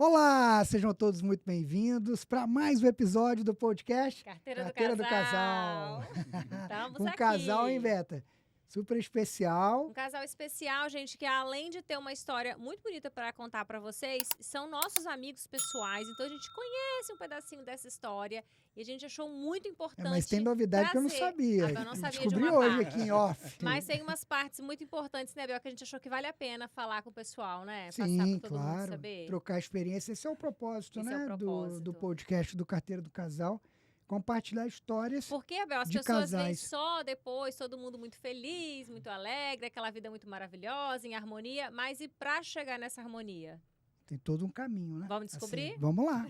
Olá, sejam todos muito bem-vindos para mais um episódio do podcast Carteira do Casal. Estamos Um aqui. casal, hein, Beta? Super especial. Um casal especial, gente, que além de ter uma história muito bonita para contar para vocês, são nossos amigos pessoais. Então a gente conhece um pedacinho dessa história e a gente achou muito importante. Mas tem novidade que eu não sabia. Eu não sabia Descobri de uma hoje parte. aqui em off. Mas tem umas partes muito importantes, né, Bel, que a gente achou que vale a pena falar com o pessoal, né? Passar Sim, para todo mundo saber. trocar experiência. Esse é o propósito, Esse né, é o propósito. do podcast do Carteira do Casal. Compartilhar histórias. Porque, Abel, as de pessoas veem casais. só depois, todo mundo muito feliz, muito alegre, aquela vida muito maravilhosa, em harmonia, mas e pra chegar nessa harmonia? Tem todo um caminho, né? Vamos descobrir? Assim, vamos lá.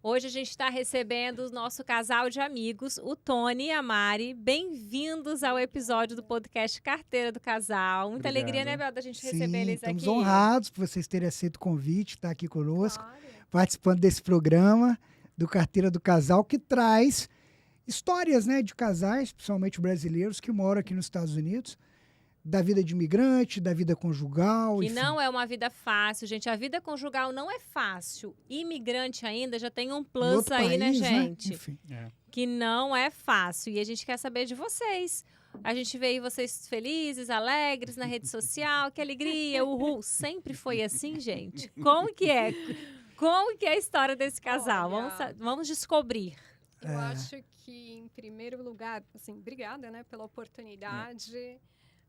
Hoje a gente está recebendo o nosso casal de amigos, o Tony e a Mari. Bem-vindos ao episódio do podcast Carteira do Casal. Muita Obrigado. alegria, né, Bel, da gente Sim, receber eles estamos aqui. honrados por vocês terem aceito o convite, estar aqui conosco, Claro. participando desse programa do Carteira do Casal, que traz histórias, né, de casais, principalmente brasileiros, que moram aqui nos Estados Unidos, da vida de imigrante, da vida conjugal. Que enfim. não é uma vida fácil, gente. A vida conjugal não é fácil. Imigrante ainda já tem um Em plus outro aí, né, país, gente? Enfim. Que não é fácil. E a gente quer saber de vocês. A gente vê aí vocês felizes, alegres na rede social. Que alegria, uhul. Sempre foi assim, gente? Como que é? Como que é a história desse casal? Olha, Vamos descobrir. Eu acho que, em primeiro lugar, assim, obrigada, né, pela oportunidade.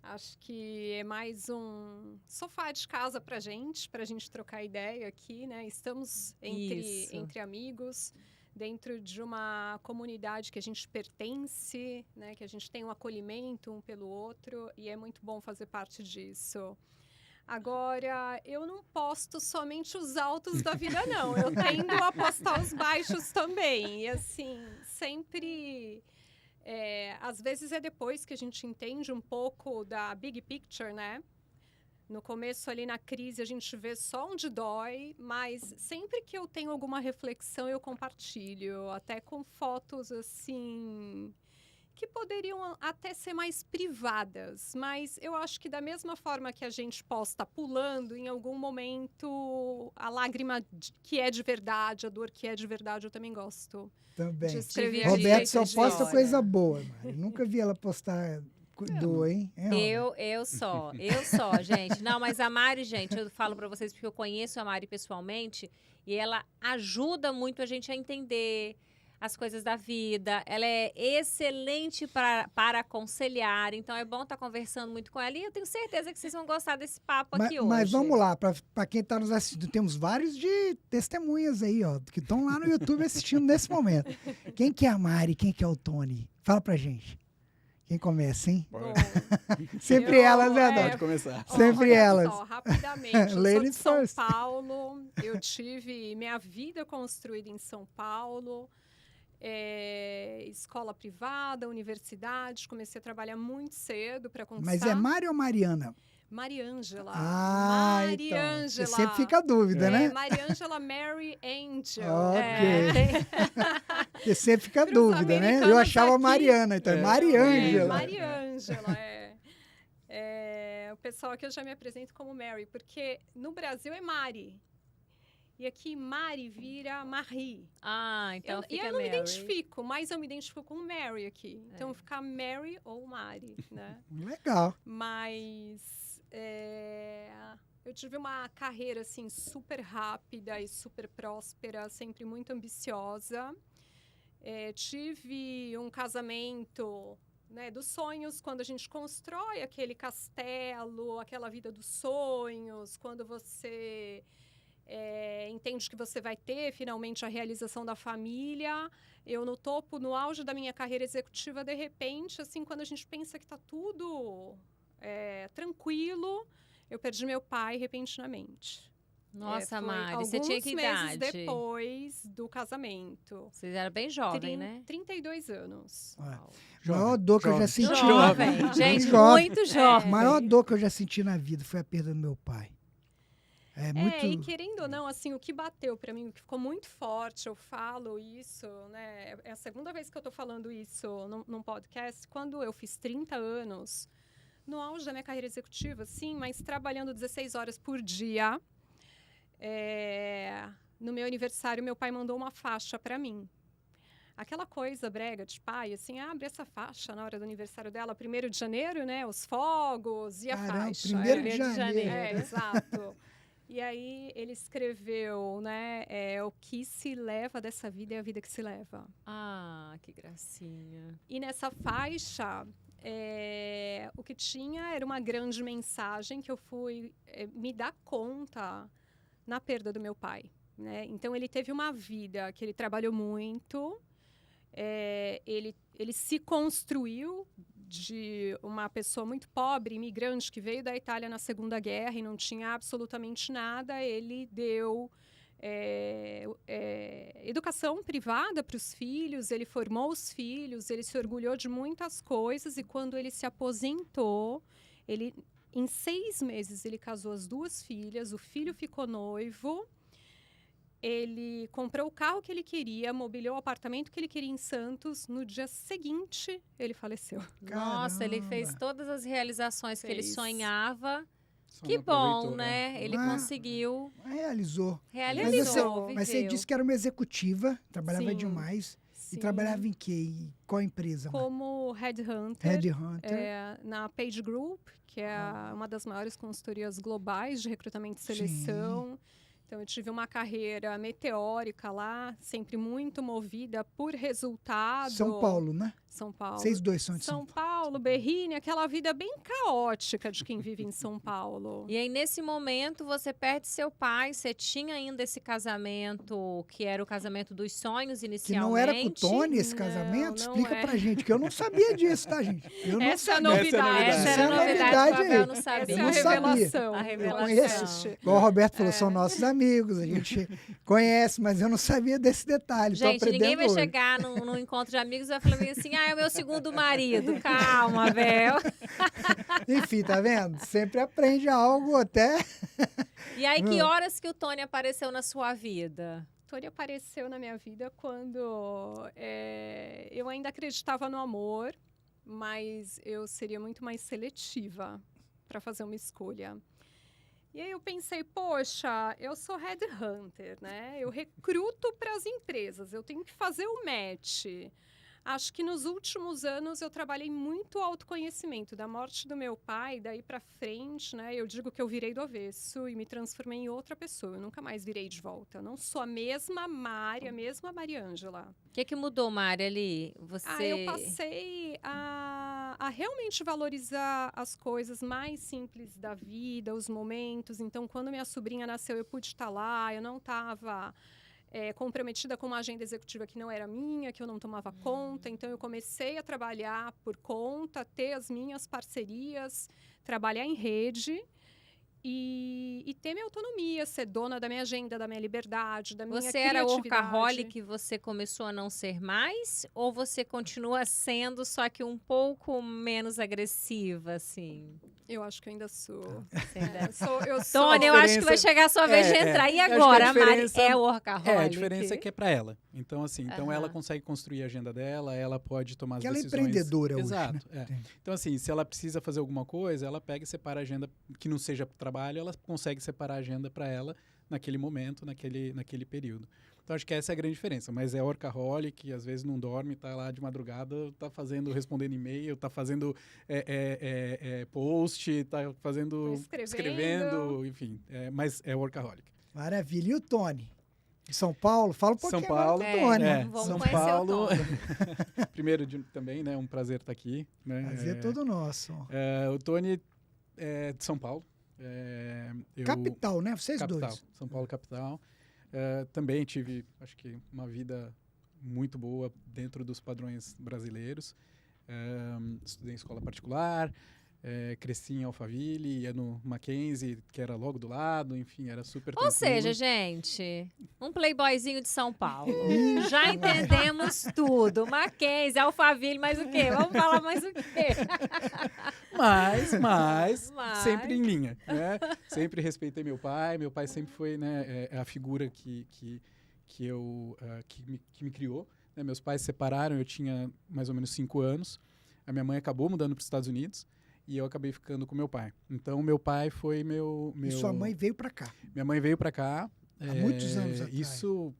Acho que é mais um sofá de casa pra gente trocar ideia aqui, né? Estamos Isso. entre amigos, dentro de uma comunidade que a gente pertence, né? Que a gente tem um acolhimento um pelo outro e é muito bom fazer parte disso. Agora, eu não posto somente os altos da vida, não. Eu tendo a postar os baixos também. E, assim, sempre... às vezes é depois que a gente entende um pouco da big picture, né? No começo, ali na crise, a gente vê só onde dói, mas sempre que eu tenho alguma reflexão, eu compartilho. Até com fotos, assim... que poderiam até ser mais privadas, mas eu acho que da mesma forma que a gente posta pulando, em algum momento a lágrima que é de verdade, a dor que é de verdade, eu também gosto Também. de escrever. Roberto só de posta história. coisa boa, Mari. Nunca vi ela postar dor, hein? É, Eu só, gente. Não, mas a Mari, gente, eu falo pra vocês porque eu conheço a Mari pessoalmente e ela ajuda muito a gente a entender as coisas da vida. Ela é excelente para aconselhar, então é bom estar conversando muito com ela e eu tenho certeza que vocês vão gostar desse papo aqui hoje. Mas vamos lá, para quem está nos assistindo, temos vários de testemunhas aí, ó, que estão lá no YouTube assistindo nesse momento. Quem que é a Mari, quem que é o Tony? Fala pra gente. Quem começa, hein? Bom, Sempre eu- elas, né, Dó? Pode começar. Sempre olha elas. Só, rapidamente, eu sou de Ladies São first. Paulo, eu tive minha vida construída em São Paulo, escola privada, universidade, comecei a trabalhar muito cedo para conquistar. Mas é Mari ou Mariana? Mariângela. Ah, então. Mariângela. Você sempre fica a dúvida, né? Mariângela Mary Angel. Ok. Você sempre fica a Pros dúvida, né? Eu americanos achava aqui- Mariana, então é Mariângela. Mariângela, o pessoal aqui eu já me apresento como Mary, porque no Brasil é Mari. E aqui Mari vira Marie. Ah, então E fica eu não me Mary. identifico, mas eu me identifico com Mary aqui. Então fica Mary ou Mari, né? Legal. Mas eu tive uma carreira assim super rápida e super próspera, sempre muito ambiciosa. Tive um casamento, né, dos sonhos, quando a gente constrói aquele castelo, aquela vida dos sonhos, quando você entende que você vai ter finalmente a realização da família. Eu no topo, no auge da minha carreira executiva, de repente, assim, quando a gente pensa que está tudo tranquilo, eu perdi meu pai repentinamente. Nossa, Foi Mari, você tinha que alguns meses idade? depois do casamento. Vocês eram bem jovem, né? 32 anos. A maior dor que eu já senti. Jovem, Bem gente, jovem. muito jovem. A maior dor que eu já senti na vida foi a perda do meu pai. É muito... E querendo ou não, assim, o que bateu para mim, o que ficou muito forte, eu falo isso, né? É a segunda vez que eu tô falando isso num podcast. Quando eu fiz 30 anos, no auge da minha carreira executiva, sim, mas trabalhando 16 horas por dia, no meu aniversário, meu pai mandou uma faixa para mim. Aquela coisa brega de pai, assim, abre essa faixa na hora do aniversário dela, 1º de janeiro, né? Os fogos e a faixa. 1º de janeiro. Exato. E aí ele escreveu, né? O que se leva dessa vida é a vida que se leva. Ah, que gracinha. E nessa faixa, o que tinha era uma grande mensagem que eu fui me dar conta na perda do meu pai, né? Então ele teve uma vida que ele trabalhou muito. Ele se construiu de uma pessoa muito pobre, imigrante, que veio da Itália na Segunda Guerra e não tinha absolutamente nada. Ele deu educação privada para os filhos, ele formou os filhos, ele se orgulhou de muitas coisas e quando ele se aposentou, em 6 meses ele casou as 2 filhas, o filho ficou noivo. Ele comprou o carro que ele queria, mobiliou o apartamento que ele queria em Santos. No dia seguinte, ele faleceu. Nossa, ele fez todas as realizações que ele sonhava. Só Que não bom, aproveitou, né? Ele conseguiu. Realizou. Mas você disse que era uma executiva, trabalhava Sim, demais. sim. E trabalhava em quê? Em qual empresa? Como headhunter. Na Page Group, que é uma das maiores consultorias globais de recrutamento e seleção. Sim. Então, eu tive uma carreira meteórica lá, sempre muito movida por resultado. São Paulo, né? São Paulo. Vocês dois são de São Paulo, Berrini, aquela vida bem caótica de quem vive em São Paulo. E aí, nesse momento, você perde seu pai. Você tinha ainda esse casamento, que era o casamento dos sonhos inicialmente. Que não era com o Tony esse casamento? Explica pra gente, que eu não sabia disso, tá, gente? Eu não essa sabia. É a novidade. Essa era a novidade, o Abel não sabia. Essa é a revelação. A revelação. Eu conheço. Igual o Roberto falou, são nossos amigos, a gente conhece, mas eu não sabia desse detalhe. Gente, ninguém vai chegar num encontro de amigos e vai falar assim, é o meu segundo marido. Calma, Abel. Enfim, tá vendo? Sempre aprende algo até... E aí, que horas que o Tony apareceu na sua vida? Tony apareceu na minha vida quando eu ainda acreditava no amor, mas eu seria muito mais seletiva para fazer uma escolha. E aí eu pensei, poxa, eu sou headhunter, né? Eu recruto para as empresas, eu tenho que fazer o match. Acho que nos últimos anos eu trabalhei muito autoconhecimento. Da morte do meu pai, daí para frente, né? Eu digo que eu virei do avesso e me transformei em outra pessoa. Eu nunca mais virei de volta. Eu não sou a mesma Mari, a mesma Mariângela. O que mudou, Mari, ali? Eu passei a realmente valorizar as coisas mais simples da vida, os momentos. Então, quando minha sobrinha nasceu, eu pude estar lá. Eu não estava... comprometida com uma agenda executiva que não era minha, que eu não tomava conta. Então, eu comecei a trabalhar por conta, ter as minhas parcerias, trabalhar em rede e ter minha autonomia, ser dona da minha agenda, da minha liberdade, da minha criatividade. Você era workaholic e você começou a não ser mais? Ou você continua sendo, só que um pouco menos agressiva, assim? Eu acho que eu ainda sou. Tony, eu acho que vai chegar a sua vez de entrar. E agora, a Mari é workaholic? A diferença é que é para ela. Então, assim, ela consegue construir a agenda dela, ela pode tomar as decisões. Ela é empreendedora hoje, Exato. Né? Então, assim, se ela precisa fazer alguma coisa, ela pega e separa a agenda que não seja trabalho, ela consegue separar a agenda para ela naquele momento, naquele período. Então, acho que essa é a grande diferença. Mas é workaholic, às vezes não dorme, tá lá de madrugada, tá respondendo e-mail, tá fazendo post, tá fazendo... escrevendo, enfim. Mas é workaholic. Maravilha. E o Tony? São Paulo? Fala um pouquinho São Paulo, do Tony. Vamos São conhecer Paulo. o Tony. Primeiro, também, né? Um prazer estar aqui. Né? Prazer todo nosso. O Tony é de São Paulo. Capital, né? Vocês capital, dois. São Paulo, capital. Também tive, acho que, uma vida muito boa dentro dos padrões brasileiros. Estudei em escola particular. cresci em Alphaville, ia no Mackenzie, que era logo do lado, enfim, era super Ou tranquilo. seja, gente, um playboyzinho de São Paulo. Já entendemos tudo. Mackenzie, Alphaville, mais o quê? Vamos falar mais o quê? Mas sempre em linha, né? Sempre respeitei meu pai sempre foi, né, a figura que me criou. Né? Meus pais se separaram, eu tinha mais ou menos 5 anos. A minha mãe acabou mudando para os Estados Unidos e eu acabei ficando com meu pai. Então, meu pai foi meu... E sua mãe veio para cá? Minha mãe veio para cá. Há muitos anos atrás. Isso...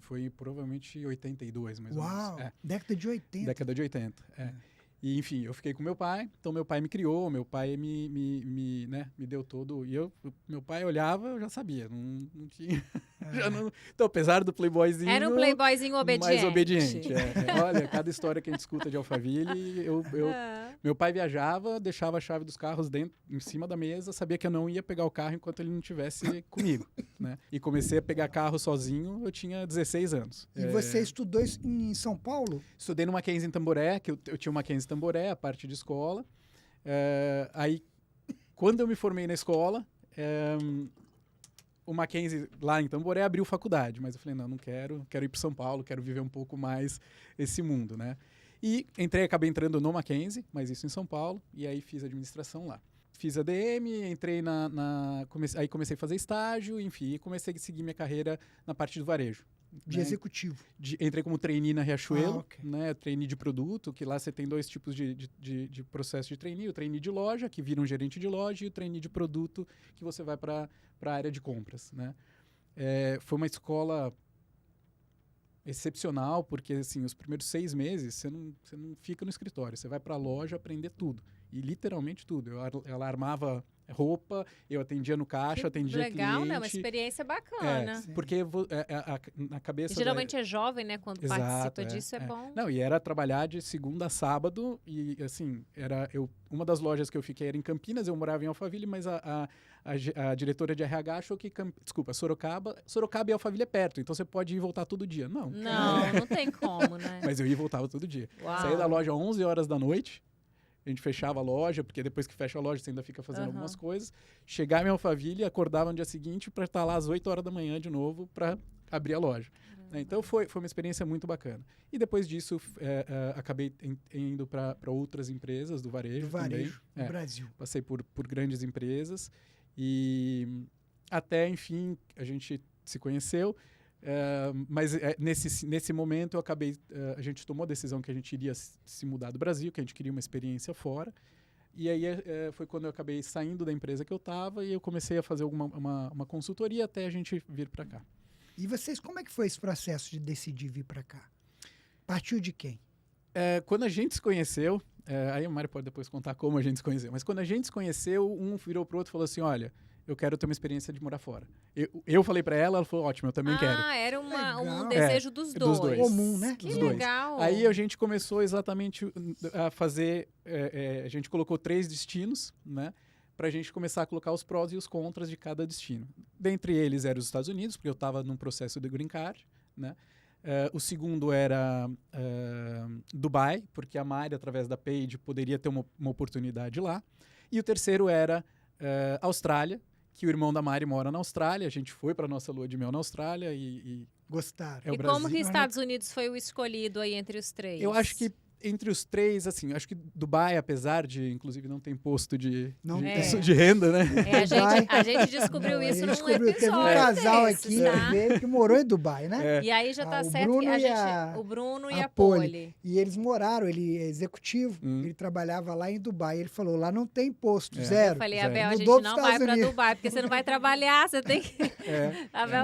foi provavelmente 82, mais ou menos. Uau! Década de 80. Década de 80, E, enfim, eu fiquei com meu pai, então meu pai me criou, meu pai me deu todo... E meu pai olhava, eu já sabia, não tinha... Então, apesar do playboyzinho... Era um playboyzinho obediente. Mais obediente, Olha, cada história que a gente escuta de Alphaville, meu pai viajava, deixava a chave dos carros em cima da mesa, sabia que eu não ia pegar o carro enquanto ele não estivesse comigo, né? E comecei a pegar carro sozinho, eu tinha 16 anos. E você estudou em São Paulo? Estudei no Mackenzie em Tamboré, que eu tinha o Mackenzie em Tamboré, a parte de escola. Aí, quando eu me formei na escola, o Mackenzie lá em Tamboré abriu faculdade, mas eu falei, não quero ir para São Paulo, quero viver um pouco mais esse mundo, né? E acabei entrando no Mackenzie, mas isso em São Paulo, e aí fiz administração lá. Fiz ADM, entrei aí comecei a fazer estágio, enfim, e comecei a seguir minha carreira na parte do varejo. De executivo. Entrei como trainee na Riachuelo, okay. né? Trainee de produto, que lá você tem 2 tipos de processo de trainee. O trainee de loja, que vira um gerente de loja, e o trainee de produto, que você vai para a área de compras, né? Foi uma escola excepcional, porque assim, os primeiros 6 meses você não fica no escritório, você vai para a loja aprender tudo. E literalmente tudo. Ela armava roupa, eu atendia no caixa, atendia legal, cliente. né? Uma experiência bacana. Porque na cabeça... E geralmente é jovem, né? Quando participa disso, é bom. Não, e era trabalhar de segunda a sábado, e assim, uma das lojas que eu fiquei era em Campinas, eu morava em Alphaville, mas a diretora de RH achou que, Sorocaba e Alphaville é perto, então você pode ir e voltar todo dia. Não tem como, né? Mas eu ia e voltava todo dia. Uau. Saía da loja às 11 horas da noite, a gente fechava a loja, porque depois que fecha a loja você ainda fica fazendo algumas coisas. Chegava em Alphaville, acordava no dia seguinte para estar lá às 8 horas da manhã de novo para abrir a loja. Então foi uma experiência muito bacana. E depois disso acabei indo para outras empresas do varejo também. No Brasil. Passei por grandes empresas e até, enfim, a gente se conheceu. Mas nesse momento a gente tomou a decisão que a gente iria se mudar do Brasil, que a gente queria uma experiência fora. E aí foi quando eu acabei saindo da empresa que eu estava e eu comecei a fazer uma consultoria até a gente vir para cá. E vocês, como é que foi esse processo de decidir vir para cá? Partiu de quem? Quando a gente se conheceu, aí o Mário pode depois contar como a gente se conheceu, mas quando a gente se conheceu, um virou pro outro e falou assim, olha, eu quero ter uma experiência de morar fora. Eu falei para ela falou, ótimo, eu também quero. Era um desejo dos dois. Comum, né? Que legal. Aí a gente começou exatamente a fazer, a gente colocou 3 destinos, né? Para a gente começar a colocar os prós e os contras de cada destino. Dentre eles eram os Estados Unidos, porque eu estava num processo de green card, né? O segundo era Dubai, porque a Mari, através da Paige, poderia ter uma oportunidade lá. E o terceiro era Austrália, que o irmão da Mari mora na Austrália. A gente foi para a nossa lua de mel na Austrália e gostaram. E como que Estados Unidos foi o escolhido aí entre os 3? Eu acho que entre os 3, assim, acho que Dubai, apesar de, inclusive, não ter imposto de renda, né? A gente descobriu isso num episódio. Teve um casal aqui que morou em Dubai, né? E aí já tá certo Bruno que o Bruno e a Poli. E eles moraram, ele é executivo, ele trabalhava lá em Dubai. Ele falou, lá não tem imposto, zero. Eu falei, Abel, a gente não vai para Dubai, porque você não vai trabalhar, você tem que...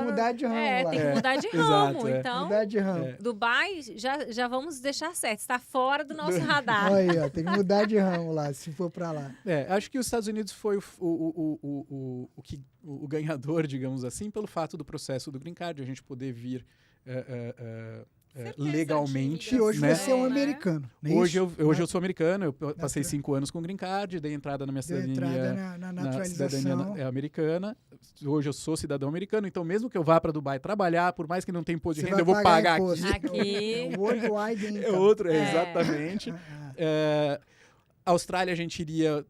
mudar de ramo lá. Tem que mudar de ramo. Então, mudar de ramo. Dubai, já vamos deixar certo, está fora do nosso radar. Aí, ó, tem que mudar de ramo lá, se for para lá. Acho que os Estados Unidos foi o ganhador, digamos assim, pelo fato do processo do green card, a gente poder vir legalmente. E hoje você é um americano, não é hoje eu sou americano, eu passei 5 anos com green card, dei entrada na minha cidadania na cidadania americana. Hoje eu sou cidadão americano, então mesmo que eu vá para Dubai trabalhar, por mais que não tenha imposto de renda, eu vou pagar aqui. Worldwide income. É outro, exatamente. A Austrália a gente iria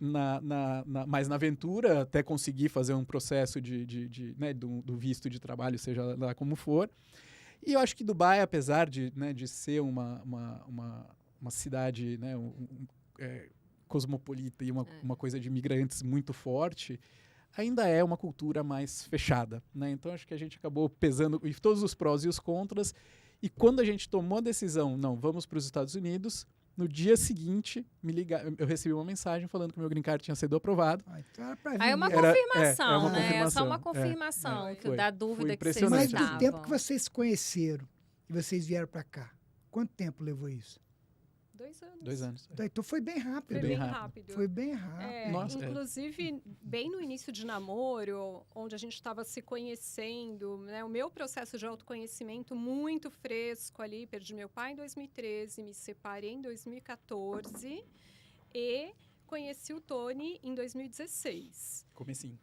mais na aventura, até conseguir fazer um processo do visto de trabalho, seja lá como for. E eu acho que Dubai, apesar de ser uma cidade, né, cosmopolita e uma coisa de imigrantes muito forte, ainda é uma cultura mais fechada, né? Então acho que a gente acabou pesando todos os prós e os contras. E quando a gente tomou a decisão, não, vamos para os Estados Unidos, no dia seguinte, eu recebi uma mensagem falando que o meu green card tinha sido aprovado. Então era pra vir. Aí é uma mesmo. confirmação, uma né? É só confirmação. uma confirmação Foi. da dúvida Foi que vocês impressionante. Mas estavam. do tempo que vocês se conheceram e vocês vieram pra cá, quanto tempo levou isso? 2 anos. 2 anos. Então foi bem rápido. Foi bem rápido. rápido. Foi bem rápido. Nossa, inclusive, bem no início de namoro, onde a gente estava se conhecendo, né? O meu processo de autoconhecimento muito fresco ali. Perdi meu pai em 2013, me separei em 2014 e conheci o Tony em 2016. Comecinho.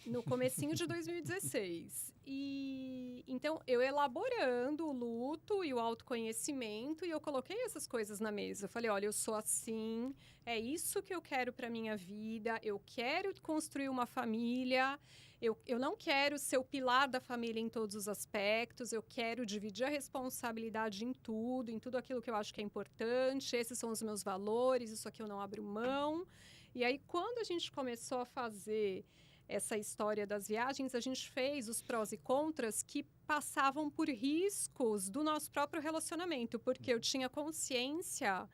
No comecinho de 2016. E então eu elaborando o luto e o autoconhecimento, e eu coloquei essas coisas na mesa. Eu falei, olha, eu sou assim, é isso que eu quero para minha vida, eu quero construir uma família, eu não quero ser o pilar da família em todos os aspectos, eu quero dividir a responsabilidade em tudo aquilo que eu acho que é importante, esses são os meus valores, isso aqui eu não abro mão. E aí, quando a gente começou a fazer essa história das viagens, a gente fez os prós e contras que passavam por riscos do nosso próprio relacionamento, porque eu tinha consciência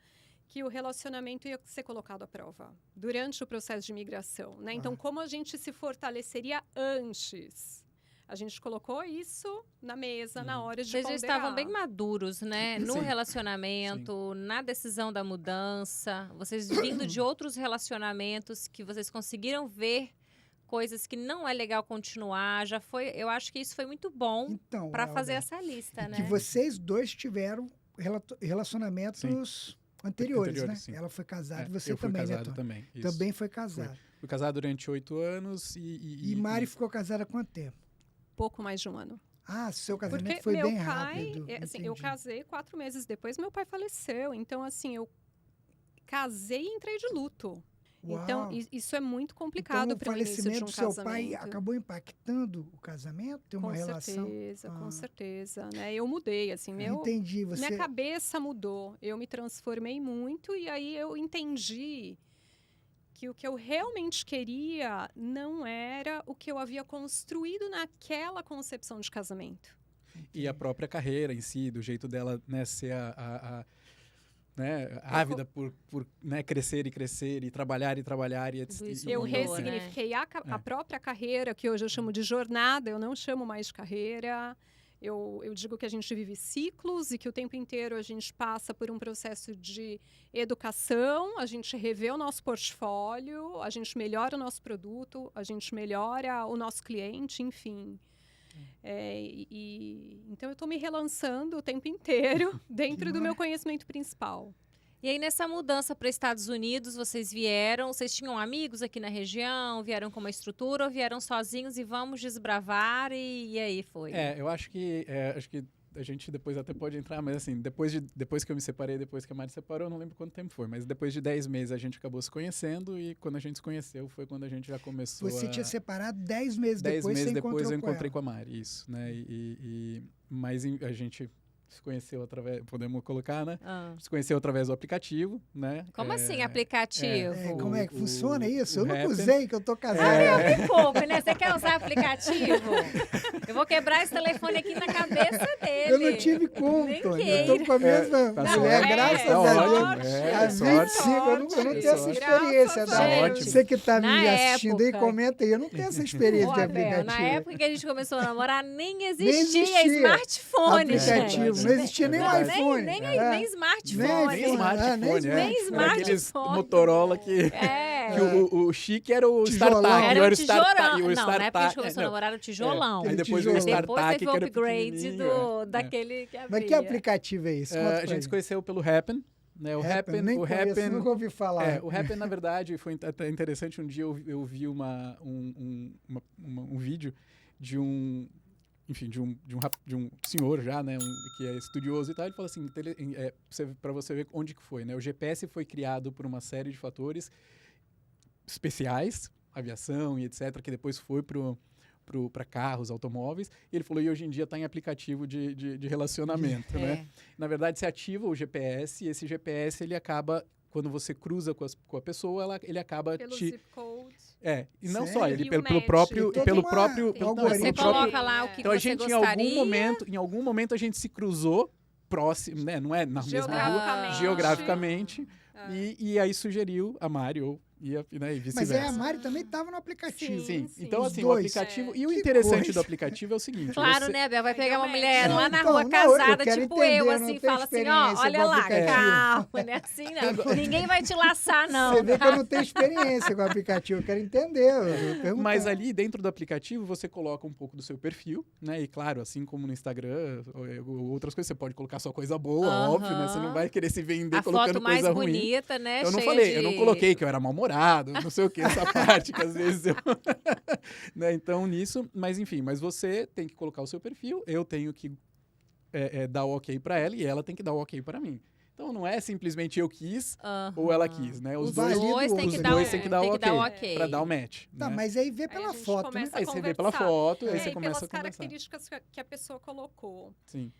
que o relacionamento ia ser colocado à prova durante o processo de imigração, né? Então, como a gente se fortaleceria antes? A gente colocou isso na mesa na hora de Vocês já ponderar. estavam bem maduros, né? No Sim. relacionamento, na decisão da mudança. Vocês vindo de outros relacionamentos que vocês conseguiram ver coisas que não é legal continuar. Já foi, eu acho que isso foi muito bom Então, para Helder, fazer essa lista, né? que vocês dois tiveram relacionamentos anteriores, né? sim. Ela foi casada e você eu fui também, né, casado Tony? também. Isso. Também foi casado. Fui casado durante 8 anos E Mari ficou casada há quanto tempo? Pouco mais de 1 ano. Ah, seu casamento Porque foi meu bem pai, rápido. assim, eu entendi. casei 4 meses depois, meu pai faleceu. Então, assim, eu casei e entrei de luto. Uau. Então, isso é muito complicado Então, o para o início de falecimento um do seu casamento. pai acabou impactando o casamento? Tem uma relação? Com certeza, né? Eu mudei, assim, Entendi. Você... minha cabeça mudou. Eu me transformei muito e aí eu entendi que o que eu realmente queria não era o que eu havia construído naquela concepção de casamento. E a própria carreira em si, do jeito dela, né, ser ávida por né, crescer e trabalhar e trabalhar. Tudo isso Eu mudou, ressignifiquei a própria carreira, que hoje eu chamo de jornada, eu não chamo mais de carreira. Eu digo que a gente vive ciclos e que o tempo inteiro a gente passa por um processo de educação, a gente revê o nosso portfólio, a gente melhora o nosso produto, a gente melhora o nosso cliente, enfim. Então, eu estou me relançando o tempo inteiro dentro do meu conhecimento principal. E aí, nessa mudança para Estados Unidos, vocês vieram, vocês tinham amigos aqui na região, vieram com uma estrutura ou vieram sozinhos e vamos desbravar e aí foi? Eu acho que a gente depois até pode entrar, mas assim, depois que eu me separei, depois que a Mari separou, eu não lembro quanto tempo foi, mas depois de 10 meses a gente acabou se conhecendo e quando a gente se conheceu foi quando a gente já começou Você tinha separado 10 meses 10 depois, meses você depois eu encontrou encontrei com a Mari, isso, né? Mas a gente se conheceu através, podemos colocar, né? Se conheceu através do aplicativo, né? Como assim, aplicativo? Como é que funciona isso? Eu nunca Happn. usei, que eu tô casado. Me poupe, né? Você quer usar aplicativo? Eu vou quebrar esse telefone aqui na cabeça dele. Eu não tive como, Nem Tony. Eu tô queira. com a mesma Tá mulher, sorte. graças Tá a ótimo. Deus. Há Sorte. 25, eu não tenho essa Sorte. experiência. Graças Tá? a Deus. Você que tá Na me assistindo aí, época. comenta aí. Eu não tenho essa experiência Ô, de Abel, aplicativo. na época que a gente começou a namorar, nem existia, existia smartphone, aplicativo. gente. Não existia nem o verdade. iPhone. Nem Nem smartphone. Nem smartphone, nem Era aqueles smartphone. Motorola que o chique era o Tijolão. StarTAC. Era um StarTAC. tijolão. O Não, na época que a StarTAC. gente começou a namorar era o tijolão. Aí depois tijolão. o Depois StarTAC, teve que o era upgrade pequenininho. daquele que abria. Mas que aplicativo é esse? Conta A pra gente mim. se conheceu pelo Happn. Né? O Happn, nem conheço, nunca ouvi falar. o Happn, na verdade, foi até interessante. Um dia eu vi um vídeo de um enfim, de um senhor já, né, que é estudioso e tal, ele falou assim, para você ver onde que foi, né? O GPS foi criado por uma série de fatores especiais, aviação e etc., que depois foi para carros, automóveis, e ele falou, e hoje em dia está em aplicativo de relacionamento, né? Na verdade, você ativa o GPS, e esse GPS, ele acaba, quando você cruza com a pessoa, ele acaba Pelo te... zip code. E não Sério? só, ele E o pelo match. próprio... Tem Pelo uma- próprio tem não, algoritmo. Você pelo próprio- coloca lá o que Então, a você gente, gostaria. em algum momento, a gente se cruzou próximo, né? Não é na mesma rua, geograficamente, e aí sugeriu a Mari, ou né, e Mas aí vice-versa. a Mari também estava no aplicativo. Sim, Sim. então Os assim, dois. o aplicativo... E o Que interessante coisa. do aplicativo é o seguinte... Claro, você- né, Bel? Vai Aí pegar deu uma match. mulher Não, lá na então, rua não, casada, eu quero tipo entender, eu, eu assim, não tenho fala assim, ó, experiência olha com lá, aplicativo. calma, não é assim, não. Ninguém vai te laçar, não. Você vê que eu não tenho experiência com o aplicativo, eu quero entender. Eu tô perguntando. Mas ali dentro do aplicativo você coloca um pouco do seu perfil, né? E claro, assim como no Instagram ou outras coisas, você pode colocar só coisa boa, Aham. óbvio, né? Você não vai querer se vender A colocando foto mais coisa ruim. bonita, né? Eu não cheia falei, de... eu não coloquei que eu era mal-humorado, não sei o que, essa parte que às vezes eu... né? Então, nisso, mas enfim, mas você tem que colocar o seu perfil, eu tenho que dar o ok pra ela e ela tem que dar o ok pra mim. Então, não é simplesmente eu quis ou ela quis, né? Os dois- dois têm os que dois dar, têm que dar o ok. pra dar o match. Tá, né? mas aí vê Aí pela a gente foto, né? começa a Aí você vê pela conversar. foto, aí É. você E começa pelas a conversar. características que a pessoa colocou. Sim.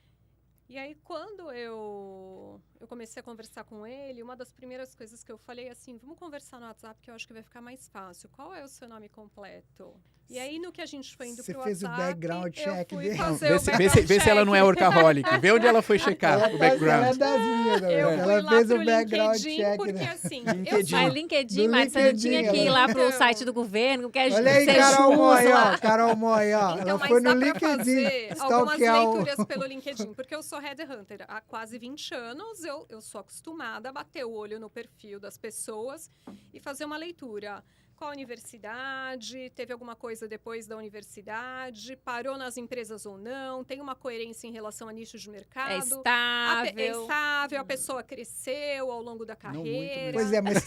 E aí, quando eu comecei a conversar com ele, uma das primeiras coisas que eu falei assim, vamos conversar no WhatsApp que eu acho que vai ficar mais fácil. Qual é o seu nome completo? E aí, no que a gente foi indo Você pro fez o WhatsApp, background eu check fui dele. fazer Vê o se, background vê se ela não é check. workaholic. Vê onde ela foi checar o Ela é background. das minhas, Eu ela fui lá fez pro o background LinkedIn, check. porque né? assim, LinkedIn. eu sou... Mas LinkedIn, Do Mari, você não tinha LinkedIn, que ir ela- lá pro Então. site do governo, que é Olha aí, ser Carol jus Moy, lá. ó. Carol Moy, ó. Então, Ela mas foi no dá pra LinkedIn fazer algumas stalkear o... leituras pelo LinkedIn, porque eu sou headhunter. Há quase 20 anos, eu sou acostumada a bater o olho no perfil das pessoas e fazer uma leitura. Qual a universidade? Teve alguma coisa depois da universidade? Parou nas empresas ou não? Tem uma coerência em relação a nicho de mercado? É estável. É estável, a pessoa cresceu ao longo da Não muito, carreira. Pois é, mas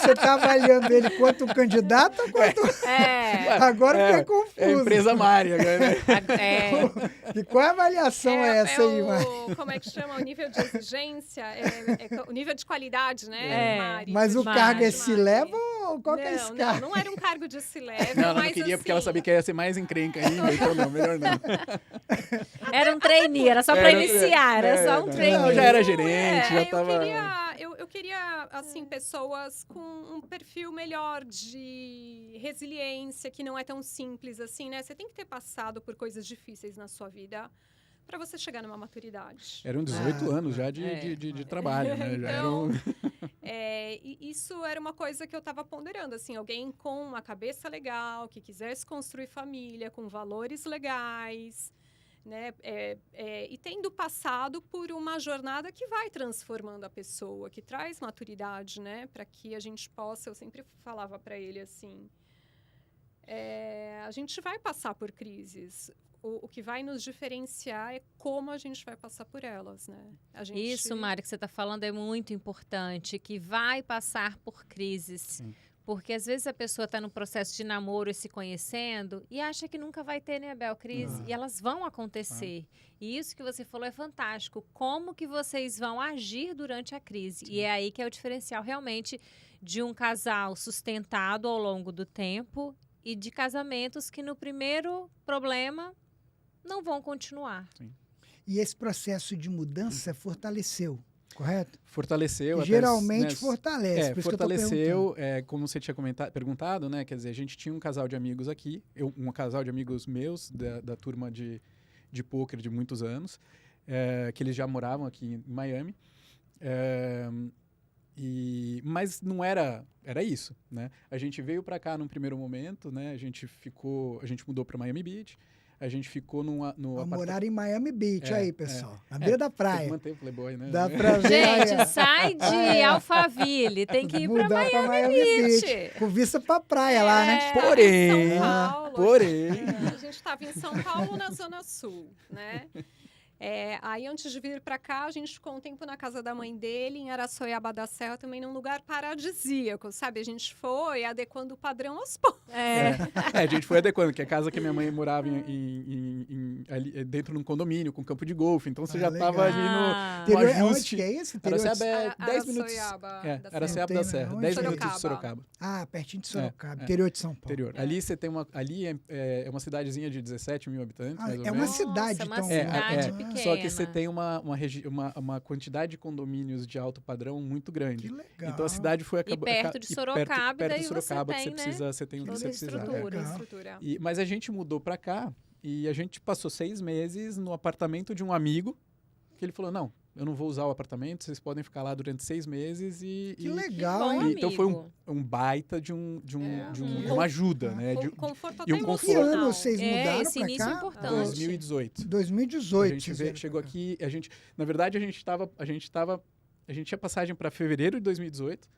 você tá avaliando ele quanto candidato ou quanto... É. Agora fiquei É confuso. a empresa Mari agora, né? E qual a avaliação é essa aí, Mari? Como é que chama? O nível de exigência? O nível de qualidade, né, É. Mari? Mas o Mari, cargo é Mari. C-level ou qual que é esse cargo? Não era um cargo de C-level, Não, ela não mas queria porque assim, ela sabia que ia ser mais encrenca ainda, então não, melhor não. Era um trainee, era só pra iniciar, era só um não, trainee. não, já era gerente, já eu tava... Eu queria, assim, pessoas com um perfil melhor de resiliência, que não é tão simples assim, né? Você tem que ter passado por coisas difíceis na sua vida para você chegar numa maturidade. Eram 18 anos já de trabalho, né? Já era um... E isso era uma coisa que eu estava ponderando, assim, alguém com uma cabeça legal, que quisesse construir família, com valores legais, né? E tendo passado por uma jornada que vai transformando a pessoa, que traz maturidade, né? Para que a gente possa, eu sempre falava para ele assim, a gente vai passar por crises. O que vai nos diferenciar é como a gente vai passar por elas, né? Isso, Mari, que você está falando é muito importante, que vai passar por crises. Sim. Porque às vezes a pessoa está no processo de namoro e se conhecendo e acha que nunca vai ter, né, Bel, crise. E elas vão acontecer. E isso que você falou é fantástico. Como que vocês vão agir durante a crise? Sim. E é aí que é o diferencial realmente de um casal sustentado ao longo do tempo e de casamentos que no primeiro problema não vão continuar. E esse processo de mudança fortaleceu, correto? Fortaleceu. até, Geralmente né, fortalece, por isso que eu tô fortaleceu, como você tinha perguntado, né? Quer dizer, a gente tinha um casal de amigos aqui, um casal de amigos meus, da turma de pôquer de muitos anos, que eles já moravam aqui em Miami. Mas não era isso, né? A gente veio para cá num primeiro momento, né? A gente mudou para Miami Beach. A gente ficou morar em Miami Beach, aí, pessoal. Na beira da Tem que praia. manter o Playboy, né? Dá pra ver aí, Gente, ó. sai de Alphaville, tem que ir para Mudar pra Miami Beach. Com vista pra praia lá, né? Porém, Porém, a gente estava em São Paulo, na Zona Sul, né? Aí, antes de vir para cá, a gente ficou um tempo na casa da mãe dele, em Araçoiaba da Serra, também num lugar paradisíaco, sabe? A gente foi adequando o padrão aos poucos. A gente foi adequando, que a casa que a minha mãe morava ali, dentro de um condomínio, com campo de golfe. Então, você já legal. estava ali no Interior, onde ajuste. que é esse? Araçaba é 10 Araçoiaba minutos. da Araçaba Serra. da Serra, Onde? 10 minutos de Sorocaba. Sorocaba. Ah, pertinho de Sorocaba, É. interior de São Paulo. Interior. Ali você tem ali é uma cidadezinha de 17 mil habitantes, mais ou É uma menos. cidade, Nossa, uma então. cidade é. pequena. Só que você tem uma quantidade de condomínios de alto padrão muito grande. Que legal. Então a cidade foi E perto de Sorocaba, perto daí de Sorocaba você que tem, você tem o que toda você a precisar. estrutura. Legal. Estrutura. Mas a gente mudou pra cá e a gente passou 6 meses no apartamento de um amigo que ele falou, não, eu não vou usar o apartamento, vocês podem ficar lá durante 6 meses Que legal, bom, hein? então foi amigo. um baita de uma ajuda, né? Conforto e um até conforto. Que emocional. ano vocês mudaram esse pra início cá? é importante. 2018. 2018. A gente vocês chegou vieram pra aqui, na verdade a gente tinha passagem para fevereiro de 2018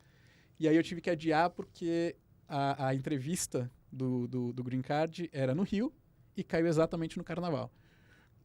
e aí eu tive que adiar porque a entrevista do Green Card era no Rio e caiu exatamente no Carnaval.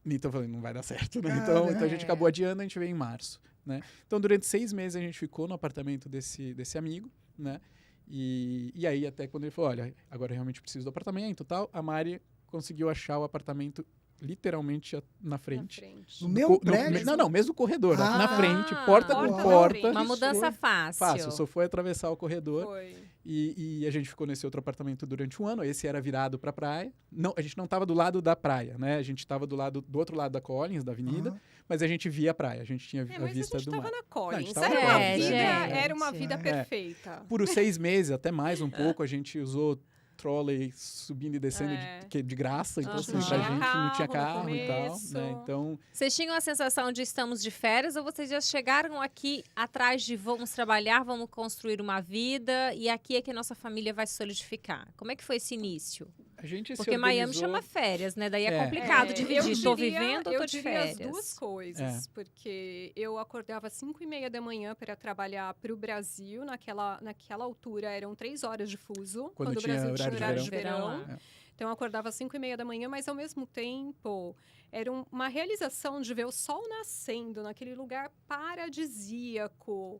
Então eu falei, não vai dar certo, né? Então a gente acabou adiando, a gente veio em março, né? Então durante 6 meses a gente ficou no apartamento desse amigo, né? E aí até quando ele falou, olha, agora eu realmente preciso do apartamento e tal, a Mari conseguiu achar o apartamento literalmente na frente. No meu prédio? Não, mesmo corredor, Ah, na frente, porta porta com na porta. frente. Uma mudança fácil. Fácil, só foi atravessar o corredor. Foi. E a gente ficou nesse outro apartamento durante um ano. Esse era virado para a praia. Não, a gente não estava do lado da praia, né? A gente estava do outro lado da Collins, da avenida, Aham. mas a gente via a praia. A gente tinha a Mas vista a gente do mar. tava na Collins. tava Era na uma Collins, vida, é. era uma vida É. perfeita. Por 6 meses, até mais um pouco, a gente usou trolley subindo e descendo de graça. Então, Aham. assim, Não pra tinha gente não tinha carro carro no e tal. começo. Né? Então, Vocês tinham a sensação de estamos de férias ou vocês já chegaram aqui atrás de vamos trabalhar, vamos construir uma vida e aqui é que a nossa família vai se solidificar? Como é que foi esse início? a gente Porque se Miami organizou... chama férias, né? Daí é É. complicado dividir. Estou diria- vivendo ou eu tô de diria férias? as duas coisas, porque eu acordava às 5:30 da manhã para trabalhar para o Brasil. Naquela altura eram 3 horas de fuso, Quando o tinha Brasil tinha horário de horário de verão. verão. Verão lá. Então eu acordava às 5:30 da manhã, mas ao mesmo tempo era uma realização de ver o sol nascendo naquele lugar paradisíaco,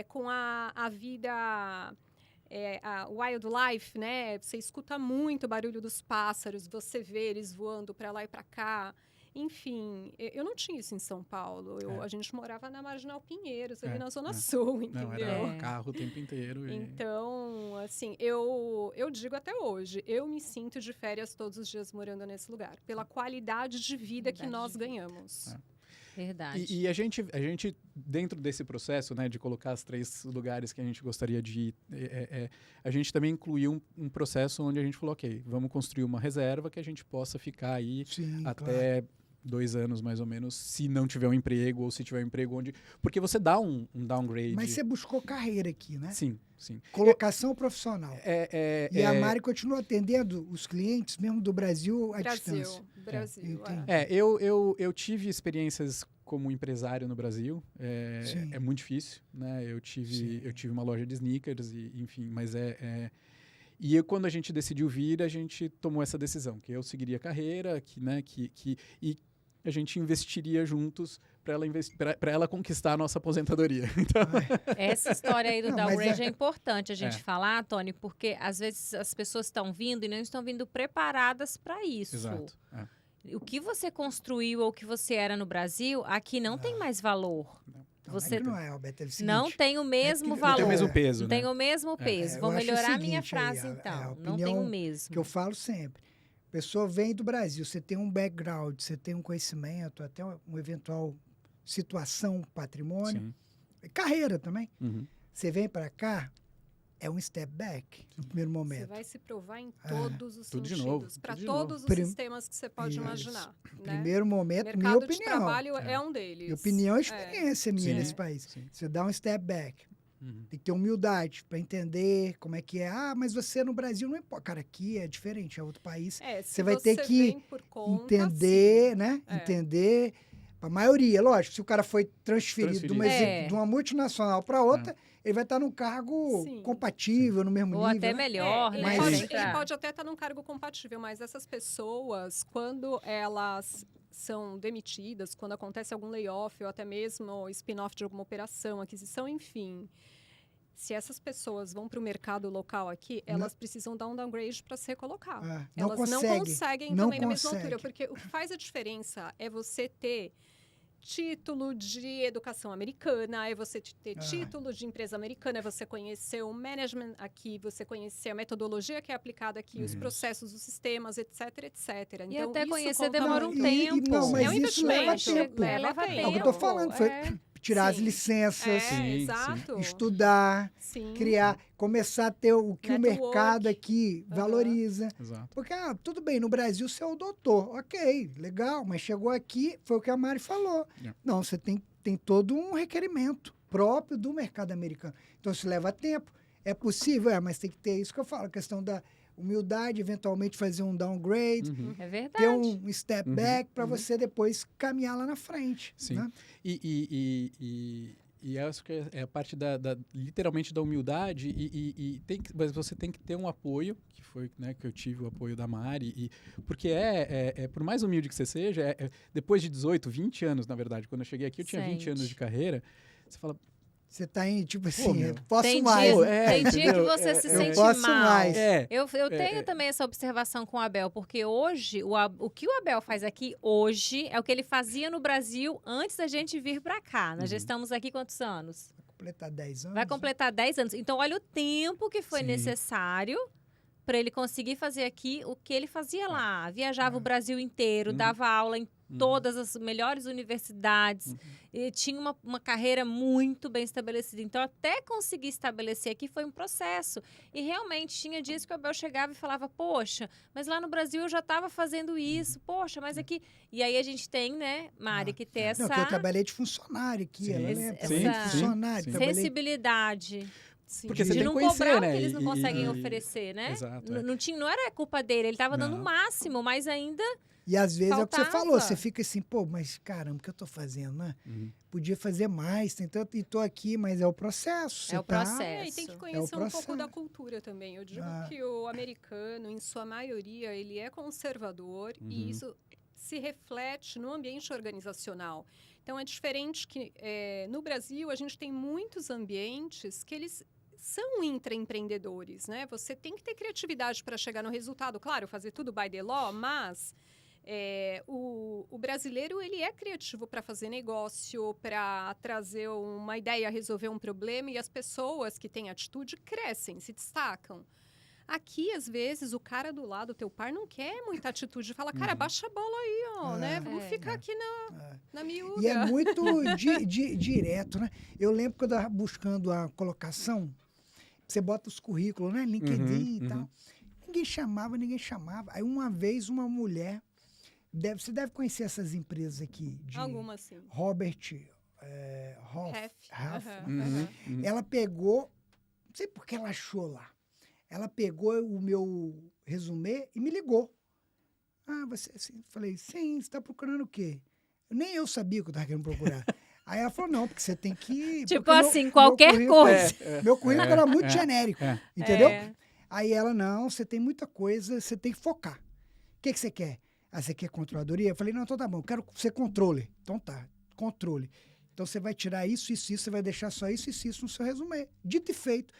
com a vida... a wildlife, né? Você escuta muito o barulho dos pássaros, você vê eles voando para lá e para cá. Enfim, eu não tinha isso em São Paulo. A gente morava na Marginal Pinheiros, ali na Zona Sul, entendeu? Não, era carro o tempo inteiro. Então, assim, eu digo até hoje, eu me sinto de férias todos os dias morando nesse lugar, pela qualidade de vida que nós ganhamos. Verdade. E a gente, dentro desse processo, né, de colocar os 3 lugares que a gente gostaria de ir, a gente também incluiu um processo onde a gente falou, ok, vamos construir uma reserva que a gente possa ficar aí até 2 anos, mais ou menos, se não tiver um emprego ou se tiver um emprego onde... Porque você dá um downgrade. Mas você buscou carreira aqui, né? Sim, sim. Colocação profissional. E a Mari continua atendendo os clientes mesmo do Brasil à distância. Brasil. Entendi. Eu tive experiências como empresário no Brasil. É muito difícil, né? Eu tive uma loja de sneakers, enfim, mas E quando a gente decidiu vir, a gente tomou essa decisão, que eu seguiria a carreira, e a gente investiria juntos para ela conquistar a nossa aposentadoria. Então, Essa história aí do downgrade mas é importante a gente falar, Tony, porque às vezes as pessoas estão vindo e não estão vindo preparadas para isso. exato. O que você construiu ou o que você era no Brasil, aqui não tem mais valor. Você não é, Alberto, é o seguinte, não tem o mesmo que- valor. Não tem o mesmo peso, Não né? tem o mesmo peso. eu Vou acho o melhorar a minha seguinte aí, frase, a então. opinião Não tem o mesmo. que eu falo sempre. A pessoa vem do Brasil, você tem um background, você tem um conhecimento, até uma eventual situação, patrimônio, Sim. carreira também. Uhum. Você vem para cá, é um step back no primeiro Você momento. vai se provar em todos os Tudo de sentidos, novo, para tudo de todos novo. os sistemas que você pode Isso. imaginar. Né? Primeiro momento, Mercado minha de opinião. trabalho é um deles. Minha opinião e experiência minha Sim. nesse país. Sim. Você dá um step back. Uhum. Tem que ter humildade para entender como é que é. Ah, mas você no Brasil não importa. Cara, aqui é diferente, é outro país. Se Você vai ter que vem por conta, Entender, sim. né? É. Entender. A maioria, lógico, se o cara foi transferido de uma, Transferido. de uma multinacional para outra, ele vai estar num cargo Sim. compatível, no mesmo Ou nível. até né? melhor, Ele, né? Mas- pode, Sem ele pra- pode até estar num cargo compatível, mas essas pessoas, quando elas são demitidas, quando acontece algum layoff ou até mesmo spin-off de alguma operação, aquisição, enfim, se essas pessoas vão para o mercado local aqui, elas precisam dar um downgrade para se recolocar. Não Elas não conseguem não também na mesma consegue. altura, porque o que faz a diferença é você ter título de educação americana, é você ter título de empresa americana, é você conhecer o management aqui, você conhecer a metodologia que é aplicada aqui, os processos, os sistemas, etc, etc. E Então, até isso conhecer conta demora um muito. tempo. Não, mas É um isso leva investimento. tempo. Leva É o que eu tempo. tô falando, foi tirar as Sim. licenças, Sim, Exato. estudar, Sim. criar, começar a ter o que o Network. mercado aqui valoriza. Exato. Porque, tudo bem, no Brasil você é o doutor, ok, legal, mas chegou aqui, foi o que a Mari falou. Não, você tem todo um requerimento próprio do mercado americano. Então, isso leva tempo. É possível, mas tem que ter isso que eu falo, a questão da humildade, eventualmente fazer um downgrade, É verdade. ter um step back para você depois caminhar lá na frente. Sim. Né? E acho que é a parte literalmente da humildade mas você tem que ter um apoio, que foi, né, que eu tive o apoio da Mari, porque por mais humilde que você seja, depois de 18, 20 anos, na verdade, quando eu cheguei aqui eu tinha 20 anos de carreira, você fala... Você tá em, tipo assim, meu, posso Tem mais. dia, É, tem dia que entendeu? você se eu sente posso mal. mais. Eu tenho também essa observação com o Abel, porque hoje, o que o Abel faz aqui hoje é o que ele fazia no Brasil antes da gente vir para cá. Nós já estamos aqui quantos anos? Vai completar 10 anos. Vai completar 10 anos. Então, olha o tempo que foi Sim. necessário para ele conseguir fazer aqui o que ele fazia lá. Viajava o Brasil inteiro, dava aula em todas as melhores universidades, e tinha uma carreira muito bem estabelecida. Então, até conseguir estabelecer aqui foi um processo. E realmente, tinha dias que o Abel chegava e falava, poxa, mas lá no Brasil eu já estava fazendo isso, poxa, mas aqui... E aí a gente tem, né, Mari, que ter essa Não, que eu trabalhei de funcionário aqui, Sim. ela lembra? Essa- Trabalhei de funcionário. Sim. Trabalhei... sensibilidade. Sim. Porque você De tem não que conhecer, cobrar né? o que eles não conseguem E- oferecer, né? Exato, Não era culpa dele, ele estava dando o Não. máximo, mas ainda... E às vezes é o que você Faltava. falou, você fica assim, pô, mas caramba, o que eu tô fazendo, né? Podia fazer mais, e tô aqui, mas é o processo. É o você tá- processo. E tem que É o conhecer um pouco processo. da cultura também. Eu digo que o americano, em sua maioria, ele é conservador e isso se reflete no ambiente organizacional. Então, é diferente que no Brasil a gente tem muitos ambientes que eles são intraempreendedores, né? Você tem que ter criatividade para chegar no resultado. Claro, fazer tudo by the law, mas o brasileiro ele é criativo para fazer negócio, para trazer uma ideia, resolver um problema, e as pessoas que têm atitude crescem, se destacam. Aqui, às vezes, o cara do lado, o teu par, não quer muita atitude. Fala, cara, baixa a bola aí, ó, né? Vamos ficar aqui na miúda. E é muito direto, né? Eu lembro quando eu estava buscando a colocação, você bota os currículos, né? LinkedIn e tal. Ninguém chamava. Aí uma vez uma mulher, você deve conhecer essas empresas aqui. Algumas, sim. Robert Half. Ref. Ela pegou, não sei por que ela achou lá. Ela pegou o meu resumê e me ligou. Você... Assim, falei, sim, você está procurando o quê? Nem eu sabia o que eu estava querendo procurar. Aí ela falou, não, porque você tem que... Tipo assim, qualquer currículo- coisa. Meu currículo era muito genérico, entendeu? É. Aí ela, não, você tem muita coisa, você tem que focar. O que você quer? Você quer controladoria? Eu falei, não, então tá bom, eu quero ser controle. Então tá, controle. Então você vai tirar isso, você vai deixar só isso no seu resumê. Dito e feito.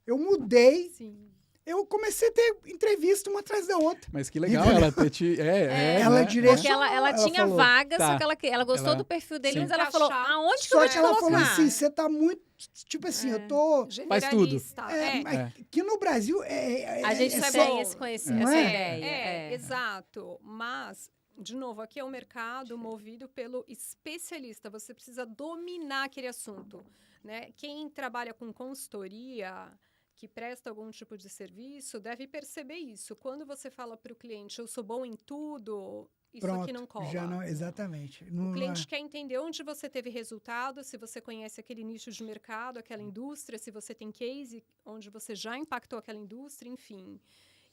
Eu mudei, Sim. eu comecei a ter entrevista uma atrás da outra. Mas que legal ela ter te... Ela né? direcionou. Porque ela Ela tinha falou, vaga, tá. só que ela gostou Ela- do perfil dele, sim. mas ela falou, Encaixar. aonde que eu Só vou que te ela falou colocar? assim, você tá muito, tipo assim, eu tô... Faz tudo. Generalista. Mas que no Brasil A gente é só só- tem essa Não é? ideia. Exato. Mas, de novo, aqui é um mercado movido pelo especialista. Você precisa dominar aquele assunto, né? Quem trabalha com consultoria, que presta algum tipo de serviço, deve perceber isso. Quando você fala para o cliente, eu sou bom em tudo, isso Pronto, aqui não cola. já não, exatamente. O cliente quer entender onde você teve resultado, se você conhece aquele nicho de mercado, aquela indústria, se você tem case onde você já impactou aquela indústria, enfim.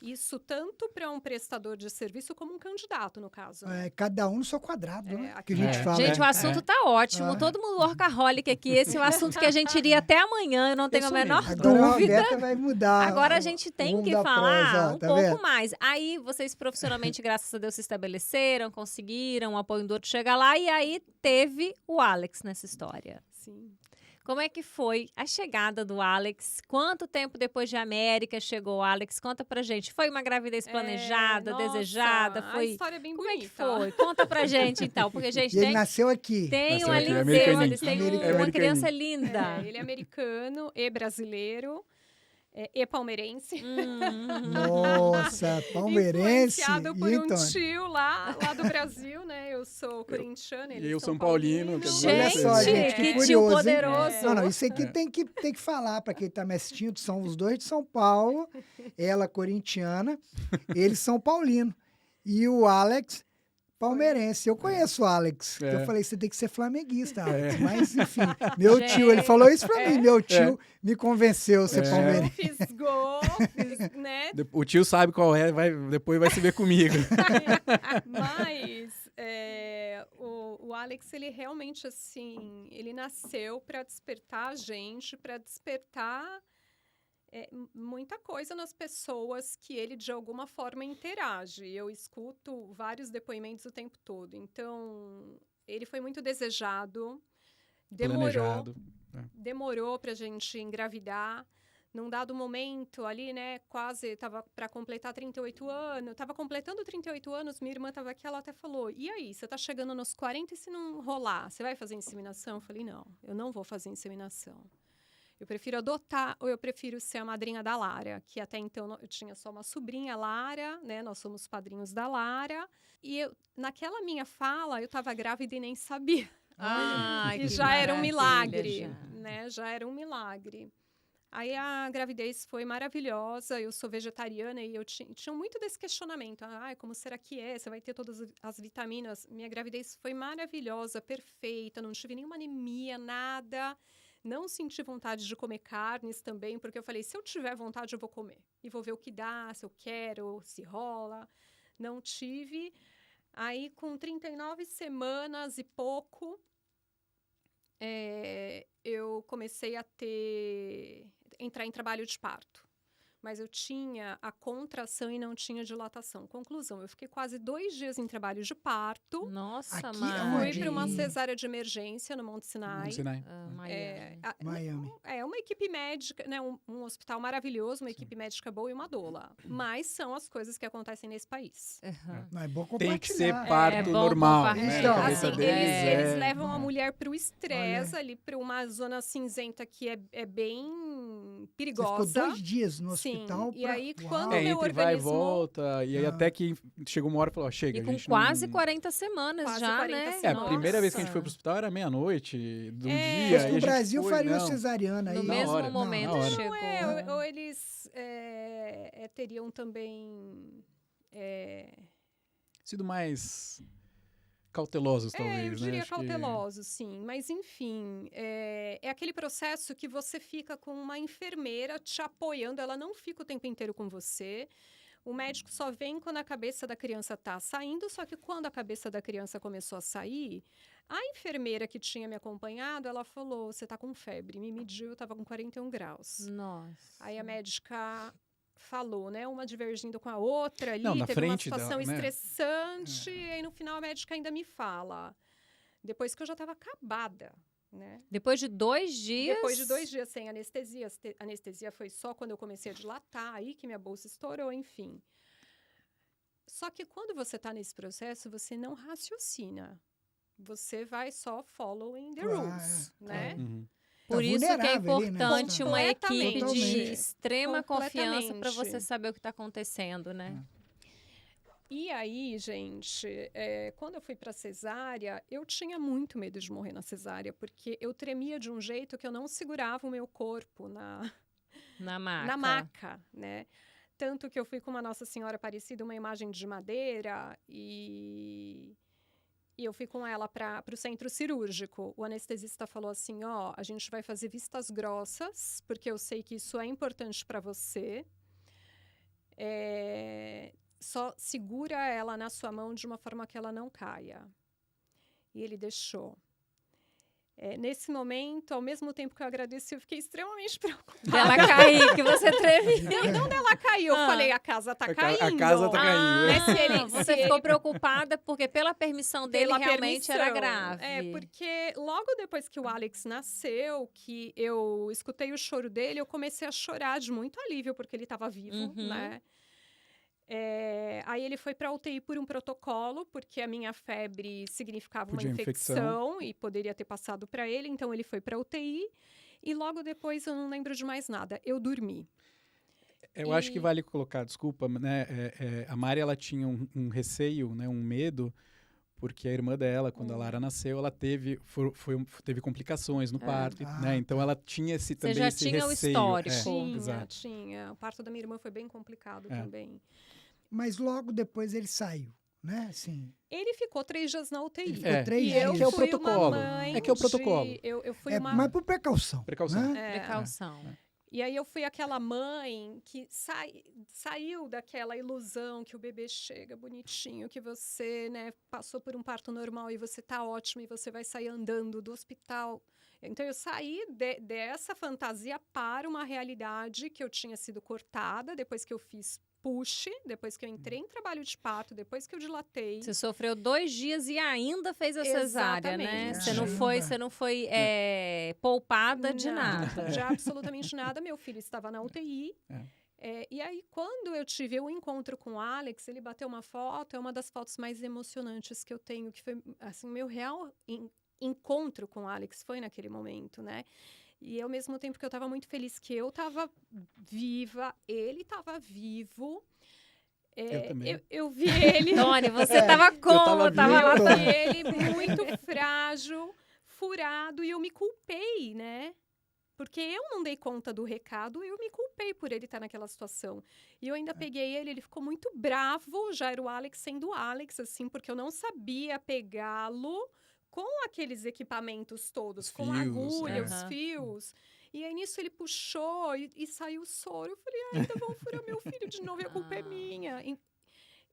Isso tanto para um prestador de serviço como um candidato, no caso. Cada um no seu quadrado, né? aqui Que a gente é. fala. Gente, o assunto tá ótimo. Todo mundo workaholic aqui. Esse é o assunto que a gente iria até amanhã, eu não tenho a sou menor mesmo. Agora a dúvida. Roberta vai mudar. Agora a gente o tem rumo que da falar prosa, ó, um tá pouco vendo? mais. Aí vocês profissionalmente, graças a Deus, se estabeleceram, conseguiram, o apoio do outro chega lá, e aí teve o Alex nessa história. Sim. Como é que foi a chegada do Alex? Quanto tempo depois de América chegou o Alex? Conta pra gente. Foi uma gravidez planejada, Nossa, desejada? a Foi... história é bem Como é que bonita. foi? Conta pra gente, então. Porque, gente, E ele nasceu aqui. tem Nasceu uma aqui, lindeza, eles têm americaninho. uma É criança americaninho. linda. Ele é americano e brasileiro e palmeirense. Nossa, palmeirense. Influenciado por Então, um tio lá do Brasil, né? Eu sou corintiana, ele E eu São São Paulino, Paulino. quer dizer, olha só, gente, que que tio curioso, hein? poderoso. Não, isso aqui tem que falar para quem tá me assistindo. São os dois de São Paulo, ela corintiana, eles São Paulino. E o Alex, palmeirense. Eu conheço o Alex. É. Eu falei, você tem que ser flamenguista, Alex. Mas, enfim, meu tio, ele falou isso para mim. Meu tio me convenceu a ser É. palmeirense. Eu fisgou, né? O tio sabe qual é, depois vai se ver comigo. Mas o Alex, ele realmente, assim, ele nasceu para despertar a gente, para despertar muita coisa nas pessoas que ele, de alguma forma, interage. Eu escuto vários depoimentos o tempo todo. Então, ele foi muito desejado, Planejado. demorou para a gente engravidar. Num dado momento ali, né, quase estava para completar 38 anos, estava completando 38 anos, minha irmã estava aqui, ela até falou, e aí, você está chegando nos 40 e se não rolar, você vai fazer inseminação? Eu falei, não, eu não vou fazer inseminação. Eu prefiro adotar ou eu prefiro ser a madrinha da Lara, que até então eu tinha só uma sobrinha, Lara, né, nós somos padrinhos da Lara, e naquela minha fala, eu estava grávida e nem sabia. Ai, E que já era um maravilha, milagre, já. né, já era um milagre. Aí a gravidez foi maravilhosa, eu sou vegetariana e eu tinha muito desse questionamento. Ai, como será que é? Você vai ter todas as vitaminas? Minha gravidez foi maravilhosa, perfeita, não tive nenhuma anemia, nada. Não senti vontade de comer carnes também, porque eu falei, se eu tiver vontade eu vou comer. E vou ver o que dá, se eu quero, se rola. Não tive. Aí com 39 semanas e pouco, eu comecei a entrar em trabalho de parto. Mas eu tinha a contração e não tinha dilatação. Conclusão, eu fiquei quase 2 dias em trabalho de parto. Nossa, Aqui Mari. Fui para uma cesárea de emergência no Monte Sinai. Monte Sinai. Miami. Miami. É uma equipe médica, né, um hospital maravilhoso, uma equipe médica boa e uma doula. Mas são as coisas que acontecem nesse país. Uhum. Não, é bom compartilhar. Tem que ser É parto bom normal. compartilhar. Né? Então, A cabeça Assim, deles eles é... levam a mulher para o estresse, Olha. ali para uma zona cinzenta que é bem Você perigosa. ficou 2 dias no Sim, hospital. e aí, Uau. quando É, meu entre vai e organismo- volta, e aí Ah. até que chegou uma hora e falou, ó, chega, E a com gente quase não... 40 semanas Quase já, 40 né? É, a Nossa. primeira vez que a gente foi pro hospital era meia-noite do dia. Fosse e a no gente Brasil, foi, faria uma não. cesariana aí. No Na mesmo hora, momento na hora. chegou. Ou eles teriam também... Sido mais cautelosos, talvez, eu né? diria Acho que- cauteloso, sim. Mas, enfim, é aquele processo que você fica com uma enfermeira te apoiando, ela não fica o tempo inteiro com você. O médico só vem quando a cabeça da criança está saindo, só que quando a cabeça da criança começou a sair, a enfermeira que tinha me acompanhado, ela falou, você está com febre. Me mediu, eu estava com 41 graus. Nossa. Aí a médica falou, né? Uma divergindo com a outra ali, Não, na teve uma frente situação dela, né? estressante, e aí no final a médica ainda me fala. Depois que eu já estava acabada, né? Depois de 2 dias. Depois de 2 dias sem anestesia, a anestesia foi só quando eu comecei a dilatar, aí que minha bolsa estourou, enfim. Só que quando você está nesse processo, você não raciocina. Você vai só following the Claro, rules, né? Uhum. Por Tá isso que é vulnerável ali, né? importante uma equipe de Completamente. extrema confiança para Completamente. você saber o que está acontecendo, né? E aí, gente, quando eu fui para cesárea, eu tinha muito medo de morrer na cesárea, porque eu tremia de um jeito que eu não segurava o meu corpo na maca, né? Tanto que eu fui com uma Nossa Senhora Aparecida, uma imagem de madeira, e eu fui com ela para o centro cirúrgico. O anestesista falou assim, ó, a gente vai fazer vistas grossas, porque eu sei que isso é importante para você. Só segura ela na sua mão de uma forma que ela não caia. E ele deixou. Nesse momento, ao mesmo tempo que eu agradeci, eu fiquei extremamente preocupada. Dela cair, que você tremia. Não, ela caiu. Eu falei, a casa tá caindo. A casa tá caindo. Né, se ele- Você se ficou ele- preocupada porque pela permissão dele Pela realmente era permissão. grave. Porque logo depois que o Alex nasceu, que eu escutei o choro dele, eu comecei a chorar de muito alívio, porque ele estava vivo, Uhum. né? Aí ele foi para UTI por um protocolo, porque a minha febre significava Podia uma infecção e poderia ter passado para ele, então ele foi para UTI. E logo depois eu não lembro de mais nada. Eu dormi. Eu acho que vale colocar, desculpa, né? A Mari, ela tinha um receio, né? Um medo, porque a irmã dela, quando a Lara nasceu, ela teve complicações no parto, né? Então ela tinha esse Você também já esse tinha o receio. histórico. Exato. Tinha. O parto da minha irmã foi bem complicado também. Mas logo depois ele saiu, né? Assim, Ele ficou 3 dias na UTI. ele ficou 3 E dias. eu que é o fui protocolo. uma mãe É que é o protocolo. Eu fui É, uma... mas por precaução. Precaução. Né? Precaução. E aí eu fui aquela mãe que saiu daquela ilusão que o bebê chega bonitinho, que você, né, passou por um parto normal e você tá ótimo e você vai sair andando do hospital. Então eu saí dessa fantasia para uma realidade que eu tinha sido cortada depois que eu fiz push, depois que eu entrei em trabalho de parto, depois que eu dilatei. Você sofreu 2 dias e ainda fez a cesárea, né? Exatamente. Você não foi poupada de nada. De absolutamente nada. Meu filho estava na UTI. E aí, quando eu tive o encontro com o Alex, ele bateu uma foto, é uma das fotos mais emocionantes que eu tenho, que foi, assim, meu real encontro com o Alex foi naquele momento, né? E ao mesmo tempo que eu estava muito feliz que eu estava viva, ele estava vivo. Eu também. Eu vi ele... Tony, você estava como? Eu tava Eu viva. vi ele muito frágil, furado, e eu me culpei, né? Porque eu não dei conta do recado, eu me culpei por ele estar naquela situação. E eu ainda peguei ele ficou muito bravo, já era o Alex sendo o Alex, assim, porque eu não sabia pegá-lo com aqueles equipamentos todos, Os com fios, agulha, os Aham. fios. E aí, nisso, ele puxou e saiu o soro. Eu falei, ainda vão furar meu filho de novo e a culpa é minha.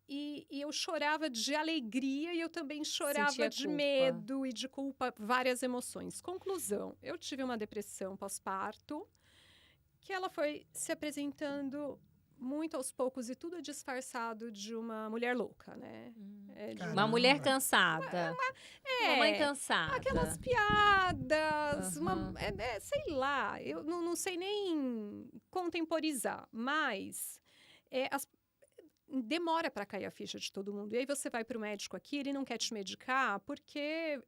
E eu chorava de alegria e eu também chorava Sentia de culpa. medo e de culpa, várias emoções. Conclusão, eu tive uma depressão pós-parto, que ela foi se apresentando muito aos poucos e tudo disfarçado de uma mulher louca, né? De Caramba. Uma mulher cansada. Uma mãe cansada. aquelas piadas, Aham. sei lá, eu não sei nem contemporizar, mas demora para cair a ficha de todo mundo. E aí você vai para o médico aqui, ele não quer te medicar porque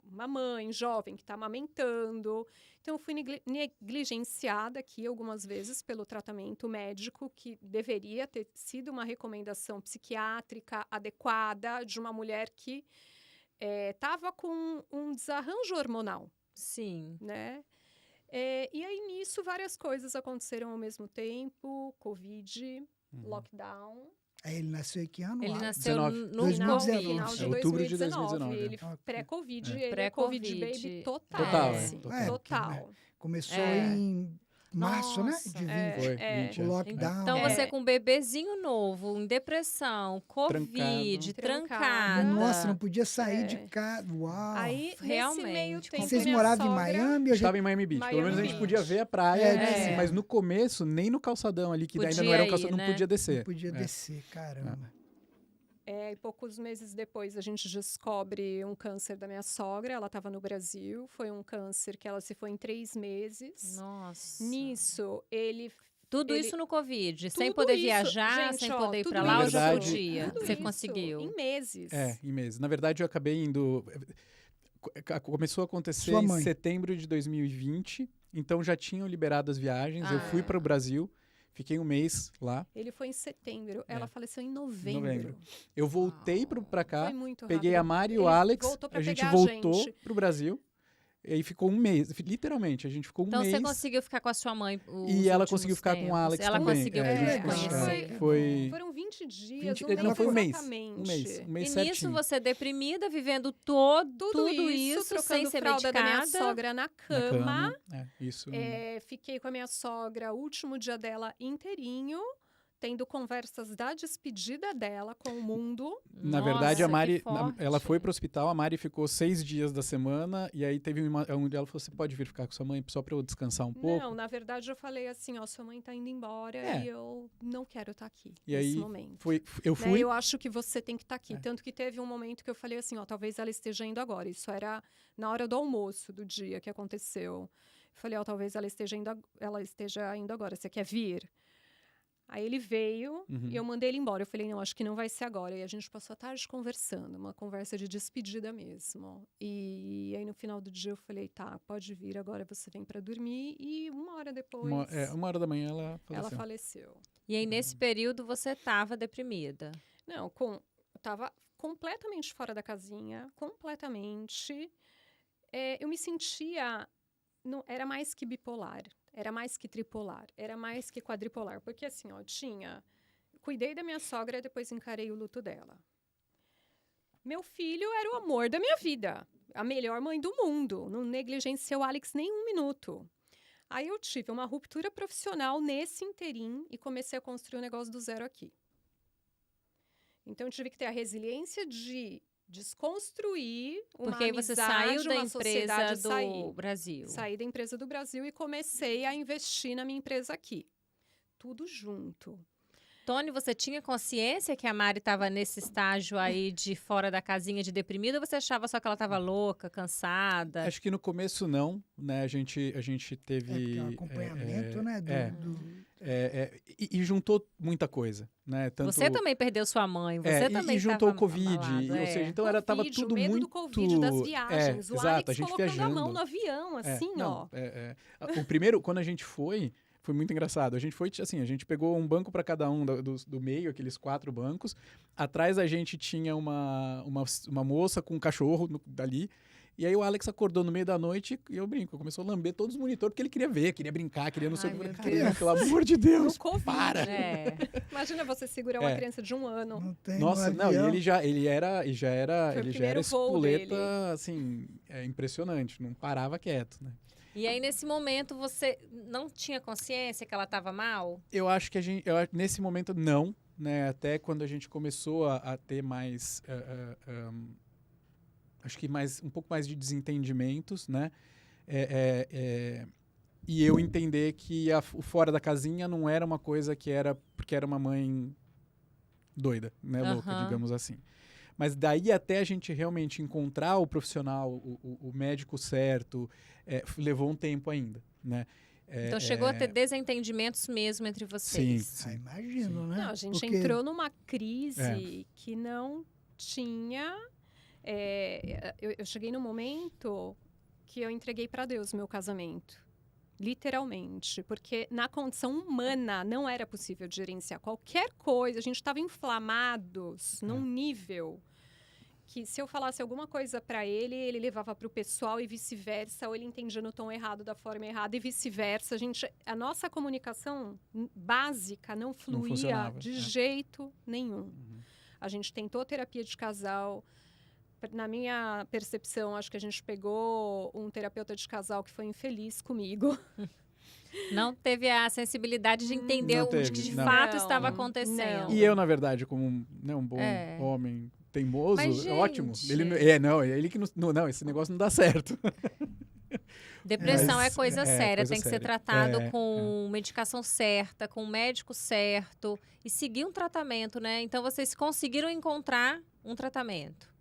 uma mãe jovem que está amamentando. Então, eu fui negligenciada aqui algumas vezes pelo tratamento médico, que deveria ter sido uma recomendação psiquiátrica adequada de uma mulher que estava com um desarranjo hormonal, Sim. né? E aí, nisso, várias coisas aconteceram ao mesmo tempo. Covid, lockdown. Aí ele nasceu em que ano? Ele Ah, nasceu 19. no 2019. Final de Outubro de 2019. 2019. Ele pré-Covid, ele é Pré-Covid. Covid baby total. Total, assim, total. total. Começou É. em março, Nossa, né? De 20. Foi, é. 20, O lockdown. Então, você com um bebezinho novo, em depressão, Covid, trancada. Nossa, não podia sair de casa. Uau. Aí, Realmente. nesse meio tempo, Vocês minha moravam em sogra- Miami? Eu já... Estava em Miami Beach. Pelo menos a gente Beach. podia ver a praia, É. mas no começo, nem no calçadão ali, que ainda não Podia era um ir, calçadão, né? não podia descer. Não podia É. descer, caramba. E poucos meses depois, a gente descobre um câncer da minha sogra. Ela estava no Brasil. Foi um câncer que ela se foi em 3 meses. Nossa. Nisso, ele... Tudo ele- isso no Covid, sem Tudo poder isso, viajar, gente, sem ó, poder ir tudo pra lá, ou já isso, podia? tudo Você isso conseguiu? Em meses. Em meses. Na verdade, eu acabei indo... Começou a acontecer Sua em mãe. setembro de 2020, então já tinham liberado as viagens. Eu fui Ah. para o Brasil, fiquei um mês lá. Ele foi em setembro. É. Ela faleceu em novembro. Novembro. Eu voltei para cá, Foi muito peguei a rápido. Mari e o Ele Alex, voltou pra a gente pegar voltou gente. pro Brasil. E aí ficou um mês, literalmente, a gente ficou um Então mês. você conseguiu ficar com a sua mãe os E ela últimos conseguiu ficar com o tempos. Alex Ela também. conseguiu É, a gente conhecer. foi Foram 20 dias, 20, não lembro não, foi um mês. exatamente. Um mês E certinho. nisso você deprimida, vivendo Tudo tudo isso, isso sem trocando ser fralda da minha medicada. sogra na Na cama. isso. Fiquei com a minha sogra, o último dia dela inteirinho. tendo conversas da despedida dela com o mundo. Na verdade, a Nossa, Mari, que forte. ela foi pro hospital, a Mari ficou 6 dias da semana, e aí teve um dia ela falou, você pode vir ficar com sua mãe só pra eu descansar um pouco? Não, na verdade eu falei assim, ó, sua mãe tá indo embora É. e eu não quero estar aqui E nesse aí, momento. eu Né, fui, eu acho que você tem que estar aqui. É. Tanto que teve um momento que eu falei assim, ó, talvez ela esteja indo agora. Isso era na hora do almoço do dia que aconteceu. Eu falei, ó, talvez ela esteja indo agora. Você quer vir? Aí ele veio Uhum. e eu mandei ele embora. Eu falei, não, acho que não vai ser agora. E a gente passou a tarde conversando, uma conversa de despedida mesmo. E aí no final do dia eu falei, tá, pode vir, agora você vem para dormir. E uma hora depois, 1h da manhã ela faleceu. ela faleceu. E aí, nesse período, você estava deprimida. Não, eu tava completamente fora da casinha, completamente. Eu me sentia, não, era mais que bipolar, era mais que tripolar, era mais que quadripolar. Porque assim, ó, cuidei da minha sogra e depois encarei o luto dela. Meu filho era o amor da minha vida, a melhor mãe do mundo, não negligenciei o Alex nem um minuto. Aí eu tive uma ruptura profissional nesse interim e comecei a construir um negócio do zero aqui. Então, eu tive que ter a resiliência de desconstruir uma Porque aí você amizade, saiu da uma empresa sociedade, do Brasil. Saí da empresa do Brasil e comecei a investir na minha empresa aqui. Tudo junto. Tony, você tinha consciência que a Mari estava nesse estágio aí de fora da casinha, de deprimida, ou você achava só que ela estava louca, cansada? Acho que no começo não, né? A gente teve... Porque o acompanhamento, né? E juntou muita coisa, né? Tanto, Você também perdeu sua mãe, você também e juntou o tava Covid, abalado, ou seja, então tava Covid, tudo o medo muito... do Covid, das viagens. O exato, Alex a gente colocando viajando. a mão no avião, assim, ó. O primeiro, quando a gente foi muito engraçado. A gente foi, assim, a gente pegou um banco para cada um do meio, aqueles 4 bancos. Atrás da gente tinha uma moça com um cachorro dali. E aí o Alex acordou no meio da noite e eu brinco, começou a lamber todos os monitores porque ele queria ver, queria brincar, queria não sei o que. Caramba, pelo amor de Deus, No Covid, para! É. Imagina você segurar uma criança de 1 ano. Não tem Nossa, no não, e avião. ele já era Foi o primeiro voo espoleta, dele. assim, impressionante, não parava quieto, né? E aí, nesse momento, você não tinha consciência que ela estava mal? Eu acho que nesse momento não, né? Até quando a gente começou a ter mais, acho que um pouco mais de desentendimentos, né? E eu entender que o fora da casinha não era uma coisa que era porque era uma mãe doida, né? Louca, digamos assim. Mas daí até a gente realmente encontrar o profissional, o médico certo, levou um tempo ainda, né? Então chegou a ter desentendimentos mesmo entre vocês. Sim. Imagino, né? Não, a gente Porque entrou numa crise que não tinha... eu cheguei num momento que eu entreguei para Deus o meu casamento. Literalmente. Porque na condição humana não era possível gerenciar qualquer coisa. A gente estava inflamados num nível que se eu falasse alguma coisa para ele levava para o pessoal e vice-versa, ou ele entendia no tom errado, da forma errada e vice-versa. A nossa comunicação básica não fluía de jeito nenhum. A gente tentou terapia de casal. Na minha percepção, acho que a gente pegou um terapeuta de casal que foi infeliz comigo. Não teve a sensibilidade de entender o que de fato estava acontecendo. E eu, na verdade, como um bom homem teimoso, Mas, ótimo. gente... Ele que não, esse negócio não dá certo. Depressão é coisa séria, coisa tem que ser séria. tratado com medicação certa, com o médico certo e seguir um tratamento, né? Então, vocês conseguiram encontrar um tratamento.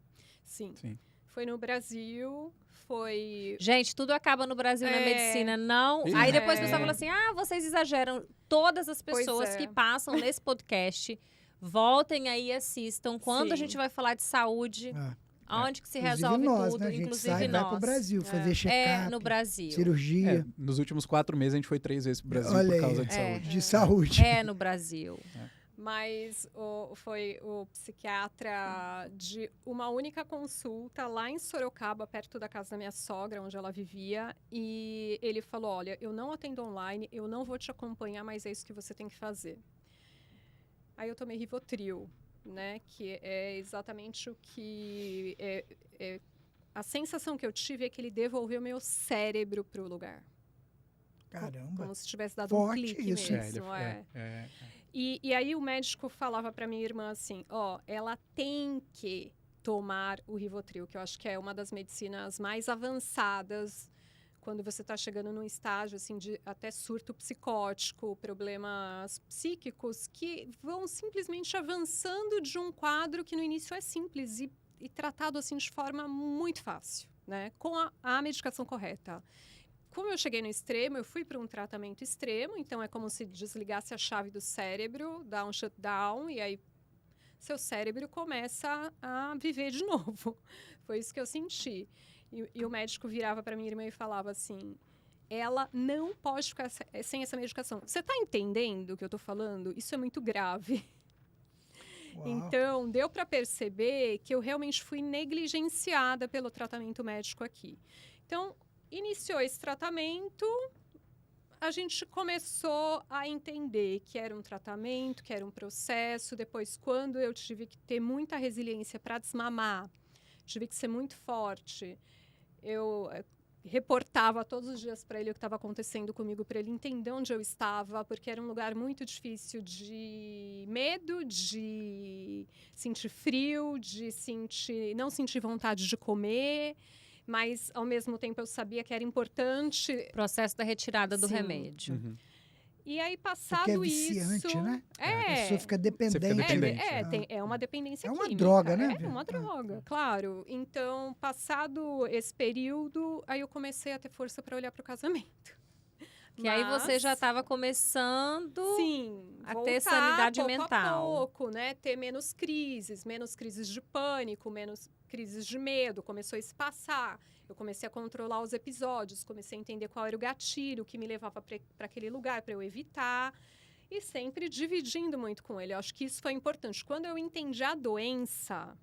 Sim. Sim. Foi no Brasil, foi... Gente, tudo acaba no Brasil na medicina, não... Aí depois o pessoal fala assim, vocês exageram. Todas as pessoas que passam nesse podcast, voltem aí e assistam. Quando a gente vai falar de saúde, onde que se resolve nós, tudo, né? A gente inclusive sai, nós. vai pro Brasil fazer check-up, no Brasil. cirurgia. Nos últimos 4 meses, a gente foi 3 vezes pro Brasil Olha por causa aí, de saúde. De saúde. É no Brasil. Mas foi o psiquiatra de uma única consulta lá em Sorocaba, perto da casa da minha sogra, onde ela vivia. E ele falou, olha, eu não atendo online, eu não vou te acompanhar, mas é isso que você tem que fazer. Aí eu tomei Rivotril, né? Que é exatamente o que... a sensação que eu tive é que ele devolveu meu cérebro pro lugar. Caramba. Como se tivesse dado Forte um clique isso. mesmo. E aí o médico falava para minha irmã assim, ela tem que tomar o Rivotril, que eu acho que é uma das medicinas mais avançadas quando você está chegando num estágio assim, de até surto psicótico, problemas psíquicos que vão simplesmente avançando de um quadro que no início é simples e tratado assim de forma muito fácil, né? Com a medicação correta. Como eu cheguei no extremo, eu fui para um tratamento extremo, então é como se desligasse a chave do cérebro, dá um shutdown e aí seu cérebro começa a viver de novo. Foi isso que eu senti. E o médico virava para minha irmã e falava assim, ela não pode ficar sem essa medicação. Você está entendendo o que eu estou falando? Isso é muito grave. Uau. Então, deu para perceber que eu realmente fui negligenciada pelo tratamento médico aqui. Então, iniciou esse tratamento, a gente começou a entender que era um tratamento, que era um processo. Depois, quando eu tive que ter muita resiliência para desmamar, tive que ser muito forte, eu reportava todos os dias para ele o que estava acontecendo comigo, para ele entender onde eu estava, porque era um lugar muito difícil de medo, de sentir frio, de não sentir vontade de comer, mas ao mesmo tempo eu sabia que era importante. Processo da retirada do Sim. remédio. Uhum. E aí, passado Porque é viciante, isso... né? A É. pessoa fica dependente. dependente. É uma dependência É uma química. droga, né? É uma droga, claro. Então, passado esse período, aí eu comecei a ter força para olhar para o casamento. Que aí você já estava começando sim, a voltar ter sanidade pouco mental. a pouco, né? Ter menos crises de pânico, menos crises de medo. Começou a espaçar. Eu comecei a controlar os episódios, comecei a entender qual era o gatilho que me levava para aquele lugar, para eu evitar. E sempre dividindo muito com ele. Eu acho que isso foi importante. Quando eu entendi a doença,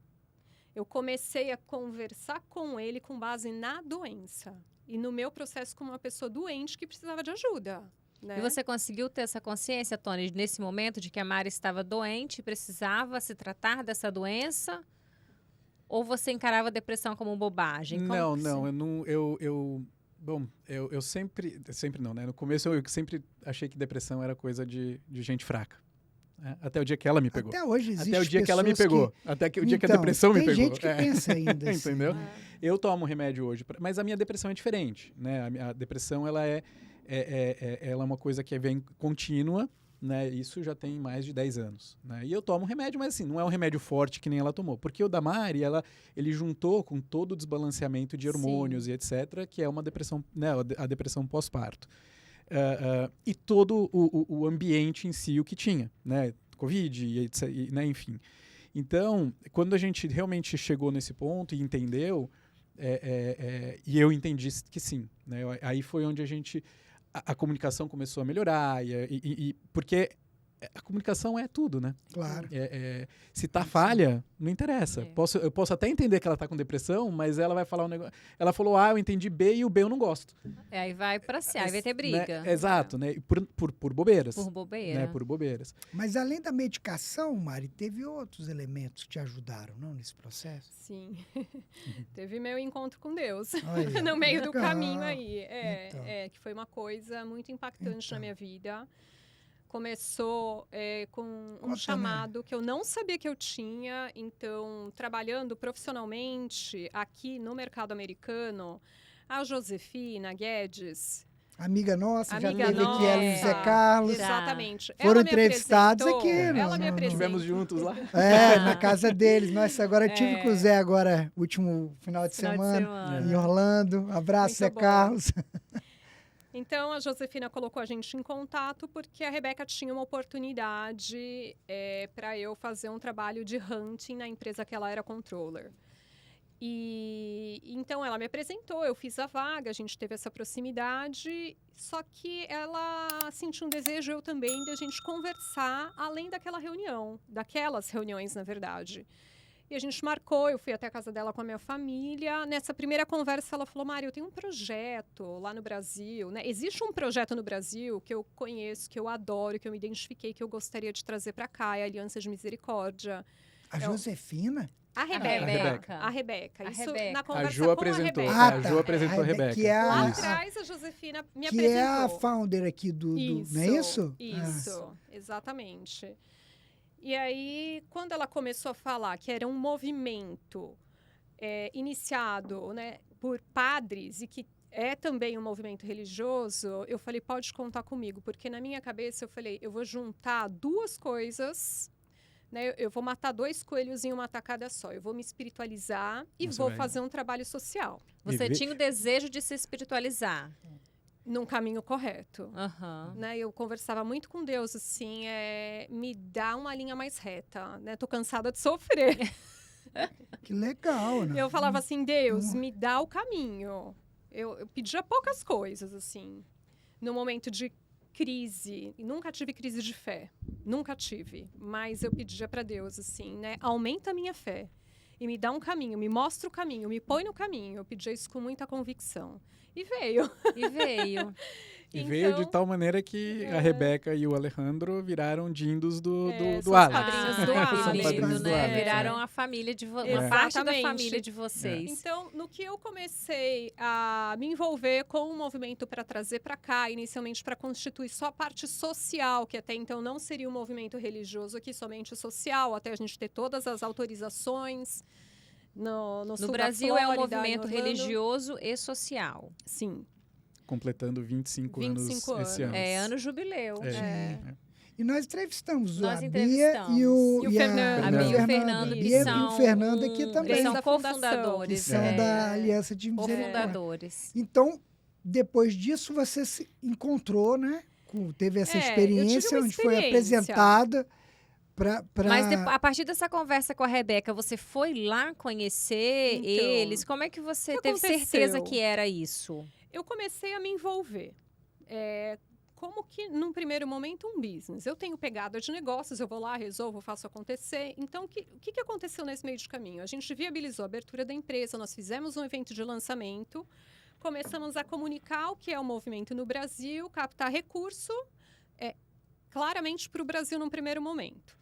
eu comecei a conversar com ele com base na doença. E no meu processo como uma pessoa doente que precisava de ajuda. Né? E você conseguiu ter essa consciência, Tony, nesse momento de que a Mari estava doente e precisava se tratar dessa doença? Ou você encarava a depressão como bobagem? Não, eu sempre não, né? No começo eu sempre achei que depressão era coisa de gente fraca. Né? Até o dia que ela me pegou. Até hoje existe Até o dia que ela me pessoas pegou. Até o dia que a depressão me pegou. Tem gente que pensa ainda assim. Entendeu? Eu tomo remédio hoje, mas a minha depressão é diferente, né? A depressão, ela ela é uma coisa que vem contínua, né? Isso já tem mais de 10 anos, né? E eu tomo remédio, mas assim, não é um remédio forte que nem ela tomou. Porque o da Mari, ele juntou com todo o desbalanceamento de hormônios e etc., que é uma depressão, né? A depressão pós-parto. E todo o ambiente em si, o que tinha, né? Covid, né? Enfim. Então, quando a gente realmente chegou nesse ponto e entendeu, e eu entendi que sim, né? Aí foi onde a comunicação começou a melhorar, porque a comunicação é tudo, né? Claro. Se tá falha, não interessa. É. Eu posso até entender que ela tá com depressão, mas ela vai falar um negócio. Ela falou A, eu entendi B, e o B eu não gosto. Aí vai pra C, aí vai ter briga. Né? Exato, né? Por bobeiras. Por bobeira. Né? Por bobeiras. Mas além da medicação, Mari, teve outros elementos que te ajudaram, não, nesse processo? Sim. Teve meu encontro com Deus. Olha, no meio do legal. caminho aí. Então. Que foi uma coisa muito impactante Então. na minha vida. Começou com um Conta, chamado que eu não sabia que eu tinha. Então, trabalhando profissionalmente aqui no mercado americano, a Josefina Guedes... Amiga nossa, já Amiga teve aqui ela e o Zé nossa. Carlos. Exatamente. Foram Ela me entrevistados apresentou, aqui, Ela me no- apresentou. Estivemos juntos lá. Na casa deles. Nossa, agora eu tive com o Zé agora, último final de semana, em Orlando. Abraço, Muito Zé bom. Carlos. Então, a Josefina colocou a gente em contato porque a Rebeca tinha uma oportunidade para eu fazer um trabalho de hunting na empresa que ela era controller. E então, ela me apresentou, eu fiz a vaga, a gente teve essa proximidade, só que ela sentiu um desejo, eu também, de a gente conversar além daquelas reuniões, na verdade. E a gente marcou, eu fui até a casa dela com a minha família. Nessa primeira conversa, ela falou, Mari, eu tenho um projeto lá no Brasil, né? Existe um projeto no Brasil que eu conheço, que eu adoro, que eu me identifiquei, que eu gostaria de trazer para cá, é a Aliança de Misericórdia. A Josefina? A Rebeca. A A Rebeca. A Isso Rebeca. na A conversa Ju com apresentou. a Rebeca. A Ju apresentou a Rebeca. Que é Lá a, atrás, a Josefina me que apresentou. é a founder aqui do não é isso? Isso, exatamente. E aí, quando ela começou a falar que era um movimento iniciado, né, por padres e que é também um movimento religioso, eu falei, pode contar comigo, porque na minha cabeça eu falei, eu vou juntar duas coisas, né, eu vou matar 2 coelhos em uma tacada só, eu vou me espiritualizar e Você vou vai- fazer um trabalho social, Você Viver- tinha o desejo de se espiritualizar. num caminho correto. Aham. Né, eu conversava muito com Deus, assim, me dá uma linha mais reta, né? Tô cansada de sofrer. Que legal, né? Eu falava assim, Deus, me dá o caminho. Eu pedia poucas coisas, assim. No momento de crise, e nunca tive crise de fé, nunca tive. Mas eu pedia para Deus, assim, né? Aumenta a minha fé e me dá um caminho, me mostra o caminho, me põe no caminho. Eu pedia isso com muita convicção. E veio. E veio. E veio de Então, tal maneira que a Rebeca e o Alejandro viraram dindos do são os Alex. padrinhos do que Alex. São lindo, padrinhos do né? Alex, Viraram né? a família de uma Exatamente. parte da família de vocês. Então, no que eu comecei a me envolver com o movimento para trazer para cá, inicialmente para constituir só a parte social, que até então não seria um movimento religioso aqui, somente social, até a gente ter todas as autorizações no No sul da Brasil é um Flórida, em movimento Orlando. religioso e social. Sim. Completando 25, 25 anos esse anos. ano. É ano jubileu. É. E nós entrevistamos Nós a Bia entrevistamos. e o, E o Fernando. A Bia e o Fernando, A que Bia são e o Fernando aqui eles também, são da fundação. que cofundadores. são é, da Aliança de Misericórdia. cofundadores. Então, depois disso, você se encontrou, né? Teve essa eu tive experiência uma onde foi experiência. apresentada para... Mas a partir dessa conversa com a Rebeca, você foi lá conhecer Então, eles? Como é que você o que teve aconteceu? certeza que era isso? Eu comecei a me envolver. Como que, num primeiro momento, um business. Eu tenho pegada de negócios, eu vou lá, resolvo, faço acontecer. Então, o que aconteceu nesse meio de caminho? A gente viabilizou a abertura da empresa, nós fizemos um evento de lançamento, começamos a comunicar o que é o movimento no Brasil, captar recurso, claramente para o Brasil num primeiro momento.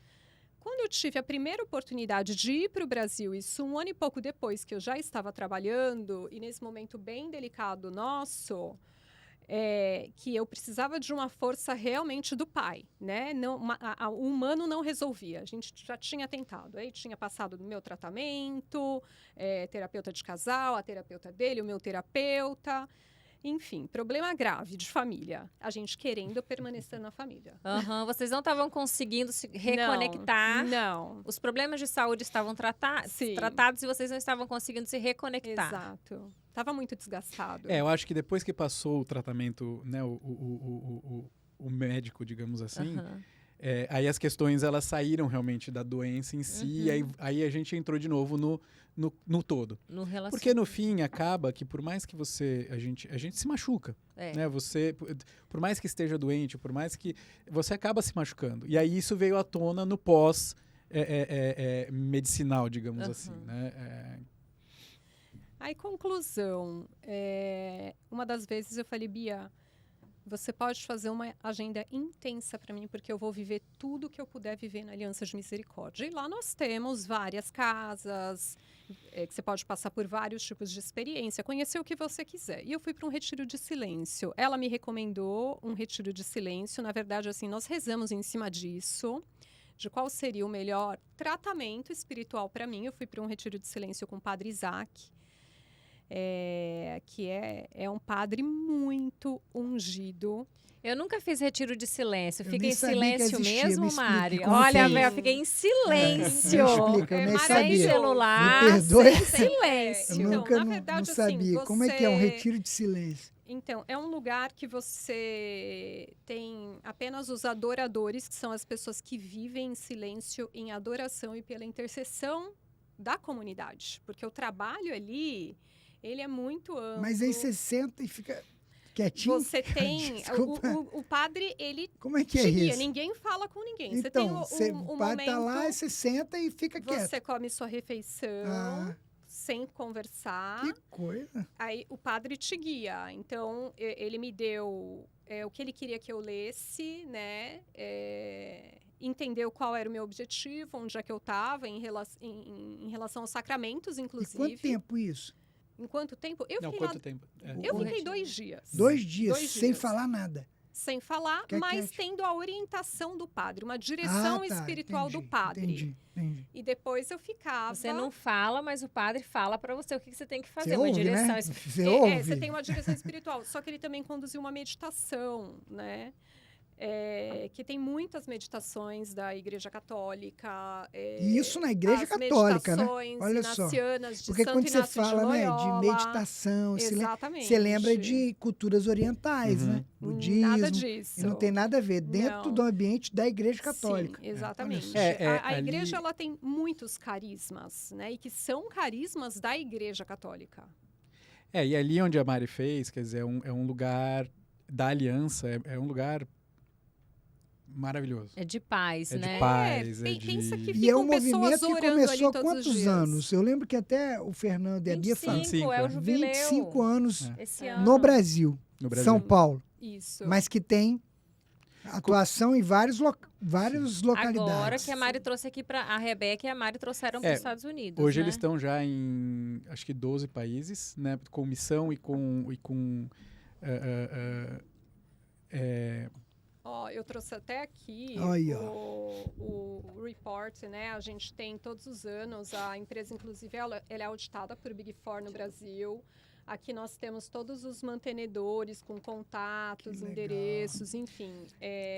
Quando eu tive a primeira oportunidade de ir para o Brasil, isso 1 ano e pouco depois que eu já estava trabalhando, e nesse momento bem delicado nosso, que eu precisava de uma força realmente do pai, né? O humano não resolvia, a gente já tinha tentado. Aí tinha passado no meu tratamento, terapeuta de casal, a terapeuta dele, o meu terapeuta... Enfim, problema grave de família. A gente querendo permanecer na família. Aham, vocês não estavam conseguindo se reconectar. Não. Os problemas de saúde estavam Sim. tratados e vocês não estavam conseguindo se reconectar. Exato. Tava muito desgastado. Eu acho que depois que passou o tratamento, né, o médico, digamos assim, Aham. aí as questões elas saíram realmente da doença em si, e aí a gente entrou de novo no todo. No relacionamento. Porque no fim acaba que por mais que a gente se machuca, né? Você, por mais que esteja doente, por mais que você acaba se machucando. E aí isso veio à tona no pós medicinal, digamos assim, né? Aí, conclusão. Uma das vezes eu falei, Bia, você pode fazer uma agenda intensa para mim, porque eu vou viver tudo que eu puder viver na Aliança de Misericórdia. E lá nós temos várias casas, que você pode passar por vários tipos de experiência, conhecer o que você quiser. E eu fui para um retiro de silêncio. Ela me recomendou um retiro de silêncio. Na verdade, assim, nós rezamos em cima disso, de qual seria o melhor tratamento espiritual para mim. Eu fui para um retiro de silêncio com o Padre Isaac, que é um padre muito ungido. Eu nunca fiz retiro de silêncio. Eu Fica nem em sabia que silêncio existia. mesmo, Me explique Mari? como que Olha, é eu isso. fiquei em silêncio. Me explica, eu nem Sem sabia. celular, Me perdoe. sem silêncio. Eu Então, nunca na não verdade, sabia. assim, Como é que é um você- retiro de silêncio? Então, é um lugar que você tem apenas os adoradores, que são as pessoas que vivem em silêncio, em adoração e pela intercessão da comunidade. Porque o trabalho ali, ele é muito amplo. Mas aí você senta e fica quietinho? Você tem... Desculpa. o padre, ele Como é que é te guia. isso? Ninguém fala com ninguém. Então, você tem o padre tá lá, momento... e você senta e fica quieto. Você come sua refeição, Ah, sem conversar. que coisa. Aí o padre te guia. Então, ele me deu o que ele queria que eu lesse, né? Entendeu qual era o meu objetivo, onde é que eu estava em relação aos sacramentos, E inclusive. quanto tempo isso? Em quanto tempo? Não, quanto tempo? Eu fiquei 2 dias. 2 dias, 2 sem dias. falar nada. Sem falar, Que é mas quieto. tendo a orientação do padre, uma direção espiritual entendi, do padre. Entendi. E depois eu ficava... Você não fala, mas o padre fala para você o que você tem que fazer. Você Uma ouve, direção né? espiritual. Você ouve. Você tem uma direção espiritual. Só que ele também conduziu uma meditação, né? Que tem muitas meditações da Igreja Católica. E isso na Igreja as Católica, né? meditações Olha só. inacianas de Porque Santo quando você Inácio fala, de né, de Loyola, meditação, exatamente. você lembra de culturas orientais, Uhum. né? Budismo. Nada disso. E não tem nada a ver dentro Não. do ambiente da Igreja Católica. Sim, exatamente. Olha só. A ali- igreja ela tem muitos carismas, né? E que são carismas da Igreja Católica. E ali onde a Mari fez, quer dizer, é um lugar da aliança, é um lugar maravilhoso. É de paz, É de né? paz, pensa que E é um ficam pessoas movimento que orando ali começou há todos os quantos dias. anos? Eu lembro que até o Fernando e a Bia falaram. 25, é o 25, jubileu. 25 anos Esse É. ano. no Brasil, No Brasil. São Paulo. Isso. Mas que tem atuação em várias localidades. Agora que a Mari trouxe aqui para a Rebeca e a Mari trouxeram para os Estados Unidos. Hoje né? eles estão já em, acho que 12 países, né? Com missão e com Ó, eu trouxe até aqui Aí, o report, né? A gente tem todos os anos, a empresa, inclusive, ela é auditada por Big Four no Brasil. Aqui nós temos todos os mantenedores com contatos, Que legal. endereços, enfim.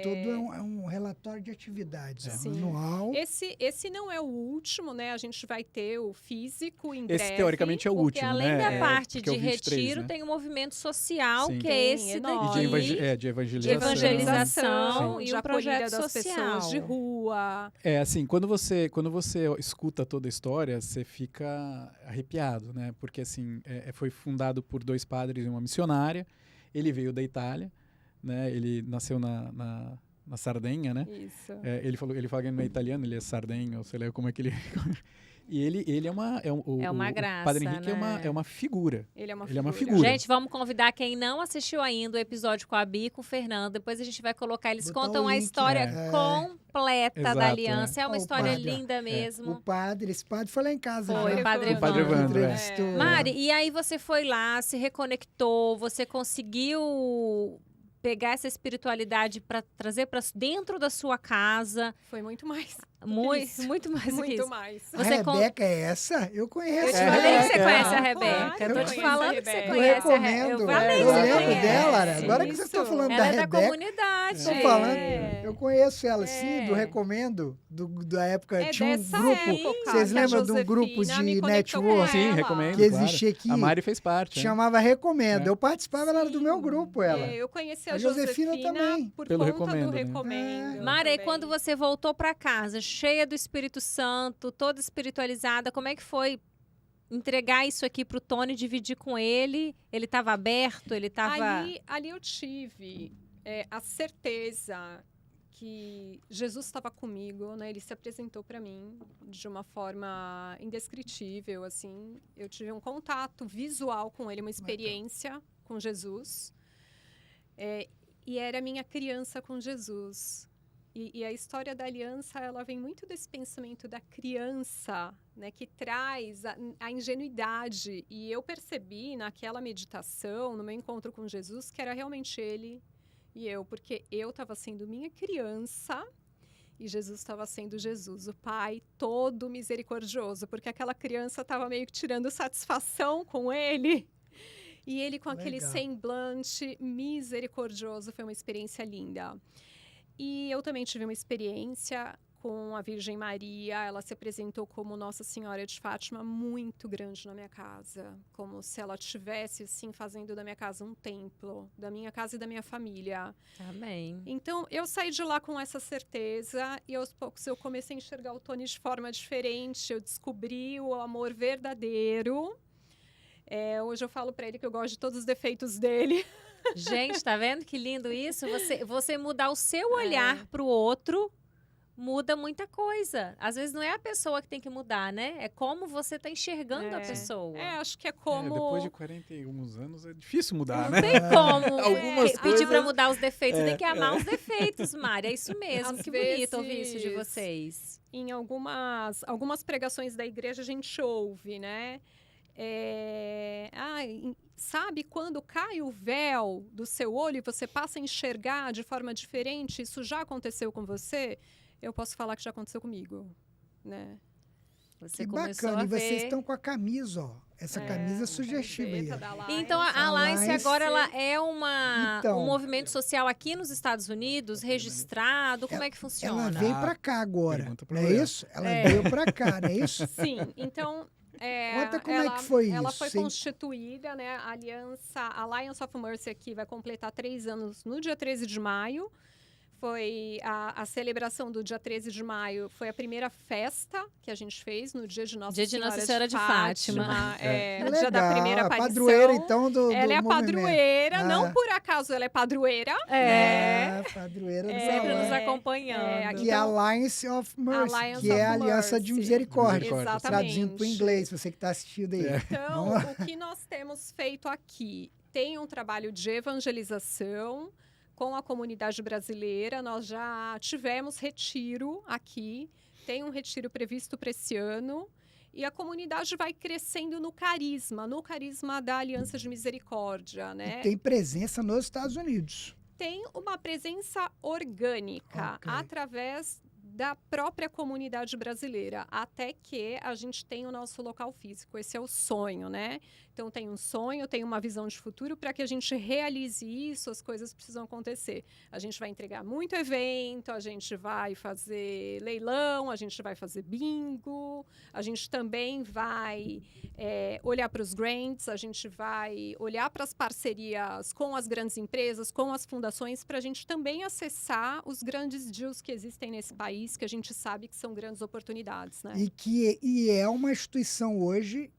Tudo é um relatório de atividades, é um Sim. anual. Esse não é o último, né? A gente vai ter o físico em breve. Esse teoricamente é o Porque último, além né? da parte porque é de o 23, retiro, né? tem um movimento social, Sim. que é Sim, esse enorme. daqui. De evangelização. De evangelização de e um acolhida projeto das social. pessoas de rua. Assim, quando você escuta toda a história, você fica arrepiado, né? Porque, assim, foi fundado por 2 padres e uma missionária. Ele veio da Itália, né? Ele nasceu na Sardenha, né? Isso. Ele fala que não é italiano, ele é sardenho, ou sei lá como é que ele... E ele é uma... uma o graça, Padre Henrique né? é uma figura. Ele é uma Ele é uma figura. figura. Gente, vamos convidar quem não assistiu ainda o episódio com a Bia e com o Fernando. Depois a gente vai colocar. Eles Botar contam o a link, história né? completa Exato, da aliança. É uma Ó, o história padre, ó. linda mesmo. Esse padre foi lá em casa. Foi, já. o Padre O Padre Evandro. Evandro, Entrevistou. Mari, e aí você foi lá, se reconectou, você conseguiu pegar essa espiritualidade para trazer para dentro da sua casa, Foi muito mais. muito mais do que Muito isso. mais. A Você Rebeca é essa? Eu conheço. Eu te É, falei que você é. conhece a Claro, Rebeca. Eu tô eu te conheço falando a que você Rebeca. Eu conhece a recomendo. Rebeca. Eu falei que Eu você lembro conhece. dela. Agora que vocês Isso. estão falando Ela da é da Rebeca, comunidade. estou falando. É. Eu conheço ela, sim, É. do Recomendo, da época. É Tinha um dessa grupo. época Vocês que a lembram de um grupo Josefina me de conectou com network Sim, ela. recomendo, que claro. existia aqui? A Mari fez parte, né? Chamava Recomendo. É. Eu participava, ela era do meu grupo, ela. Eu conheci a A Josefina Josefina também. por Pelo conta Recomendo, do né? Recomendo. Mara, e também. quando você voltou para casa, cheia do Espírito Santo, toda espiritualizada, como é que foi entregar isso aqui para o Tony, dividir com ele? Ele estava aberto? Ele estava... Ali eu tive a certeza que Jesus estava comigo, né? Ele se apresentou para mim de uma forma indescritível, assim. Eu tive um contato visual com ele, uma experiência com Jesus. E era minha criança com Jesus. E a história da aliança, ela vem muito desse pensamento da criança, né, que traz a ingenuidade. E eu percebi naquela meditação, no meu encontro com Jesus, que era realmente ele e eu, porque eu estava sendo minha criança e Jesus estava sendo Jesus, o Pai todo misericordioso, porque aquela criança estava meio que tirando satisfação com ele. E ele com aquele Legal. semblante misericordioso, foi uma experiência linda. E eu também tive uma experiência com a Virgem Maria. Ela se apresentou como Nossa Senhora de Fátima muito grande na minha casa. Como se ela estivesse, assim, fazendo da minha casa um templo. Da minha casa e da minha família. Amém. Então, eu saí de lá com essa certeza. E aos poucos eu comecei a enxergar o Tony de forma diferente. Eu descobri o amor verdadeiro. Hoje eu falo para ele que eu gosto de todos os defeitos dele. Gente, tá vendo que lindo isso? Você mudar o seu olhar para o outro muda muita coisa. Às vezes não é a pessoa que tem que mudar, né? É como você está enxergando a pessoa. Acho que é como... depois de 41 anos é difícil mudar, Não né? tem como Algumas pedir coisas- para mudar os defeitos, tem que amar os defeitos, Mari. É isso mesmo. Às Que bonito ouvir vezes- isso de vocês. Em algumas pregações da igreja a gente ouve, né? Sabe quando cai o véu do seu olho e você passa a enxergar de forma diferente? Isso já aconteceu com você? Eu posso falar que já aconteceu comigo, né? Você Que começou bacana. a E vocês ver... estão com a camisa, ó. Essa camisa sugestiva aí. camiseta ó. da Alliance. Então, a Alliance Alliance- agora ela é Então. um movimento social aqui nos Estados Unidos, registrado. Como é que funciona? Ela veio pra cá agora, Pergunta pro não é Léo. isso? Ela veio pra cá, não é isso? Sim, então... Conta como é que foi ela isso, foi sim. constituída, né? A Alliance of Mercy aqui vai completar 3 anos no dia 13 de maio. Foi a celebração do dia 13 de maio, foi a primeira festa que a gente fez no dia de Nossa Senhora de Fátima. Que No dia da legal, primeira a aparição. padroeira, então, do Ela é a movimento. padroeira, não por acaso ela é padroeira. Padroeira do Sempre nos Alliance. acompanhando. Que é a Alliance of Mercy, Alliance que é a of Aliança de Mercy. Misericórdia. Exatamente. Traduzindo para o inglês, você que está assistindo aí. Então, o que nós temos feito aqui? Tem um trabalho de evangelização com a comunidade brasileira. Nós já tivemos retiro aqui, tem um retiro previsto para esse ano. E a comunidade vai crescendo no carisma da Aliança de Misericórdia, né? E tem presença nos Estados Unidos. Tem uma presença orgânica Ok. através da própria comunidade brasileira, até que a gente tem o nosso local físico. Esse é o sonho, né? Então, tem um sonho, tem uma visão de futuro. Para que a gente realize isso, as coisas precisam acontecer. A gente vai entregar muito evento, a gente vai fazer leilão, a gente vai fazer bingo, a gente também vai olhar para os grants, a gente vai olhar para as parcerias com as grandes empresas, com as fundações, para a gente também acessar os grandes deals que existem nesse país, que a gente sabe que são grandes oportunidades, né? E é uma instituição hoje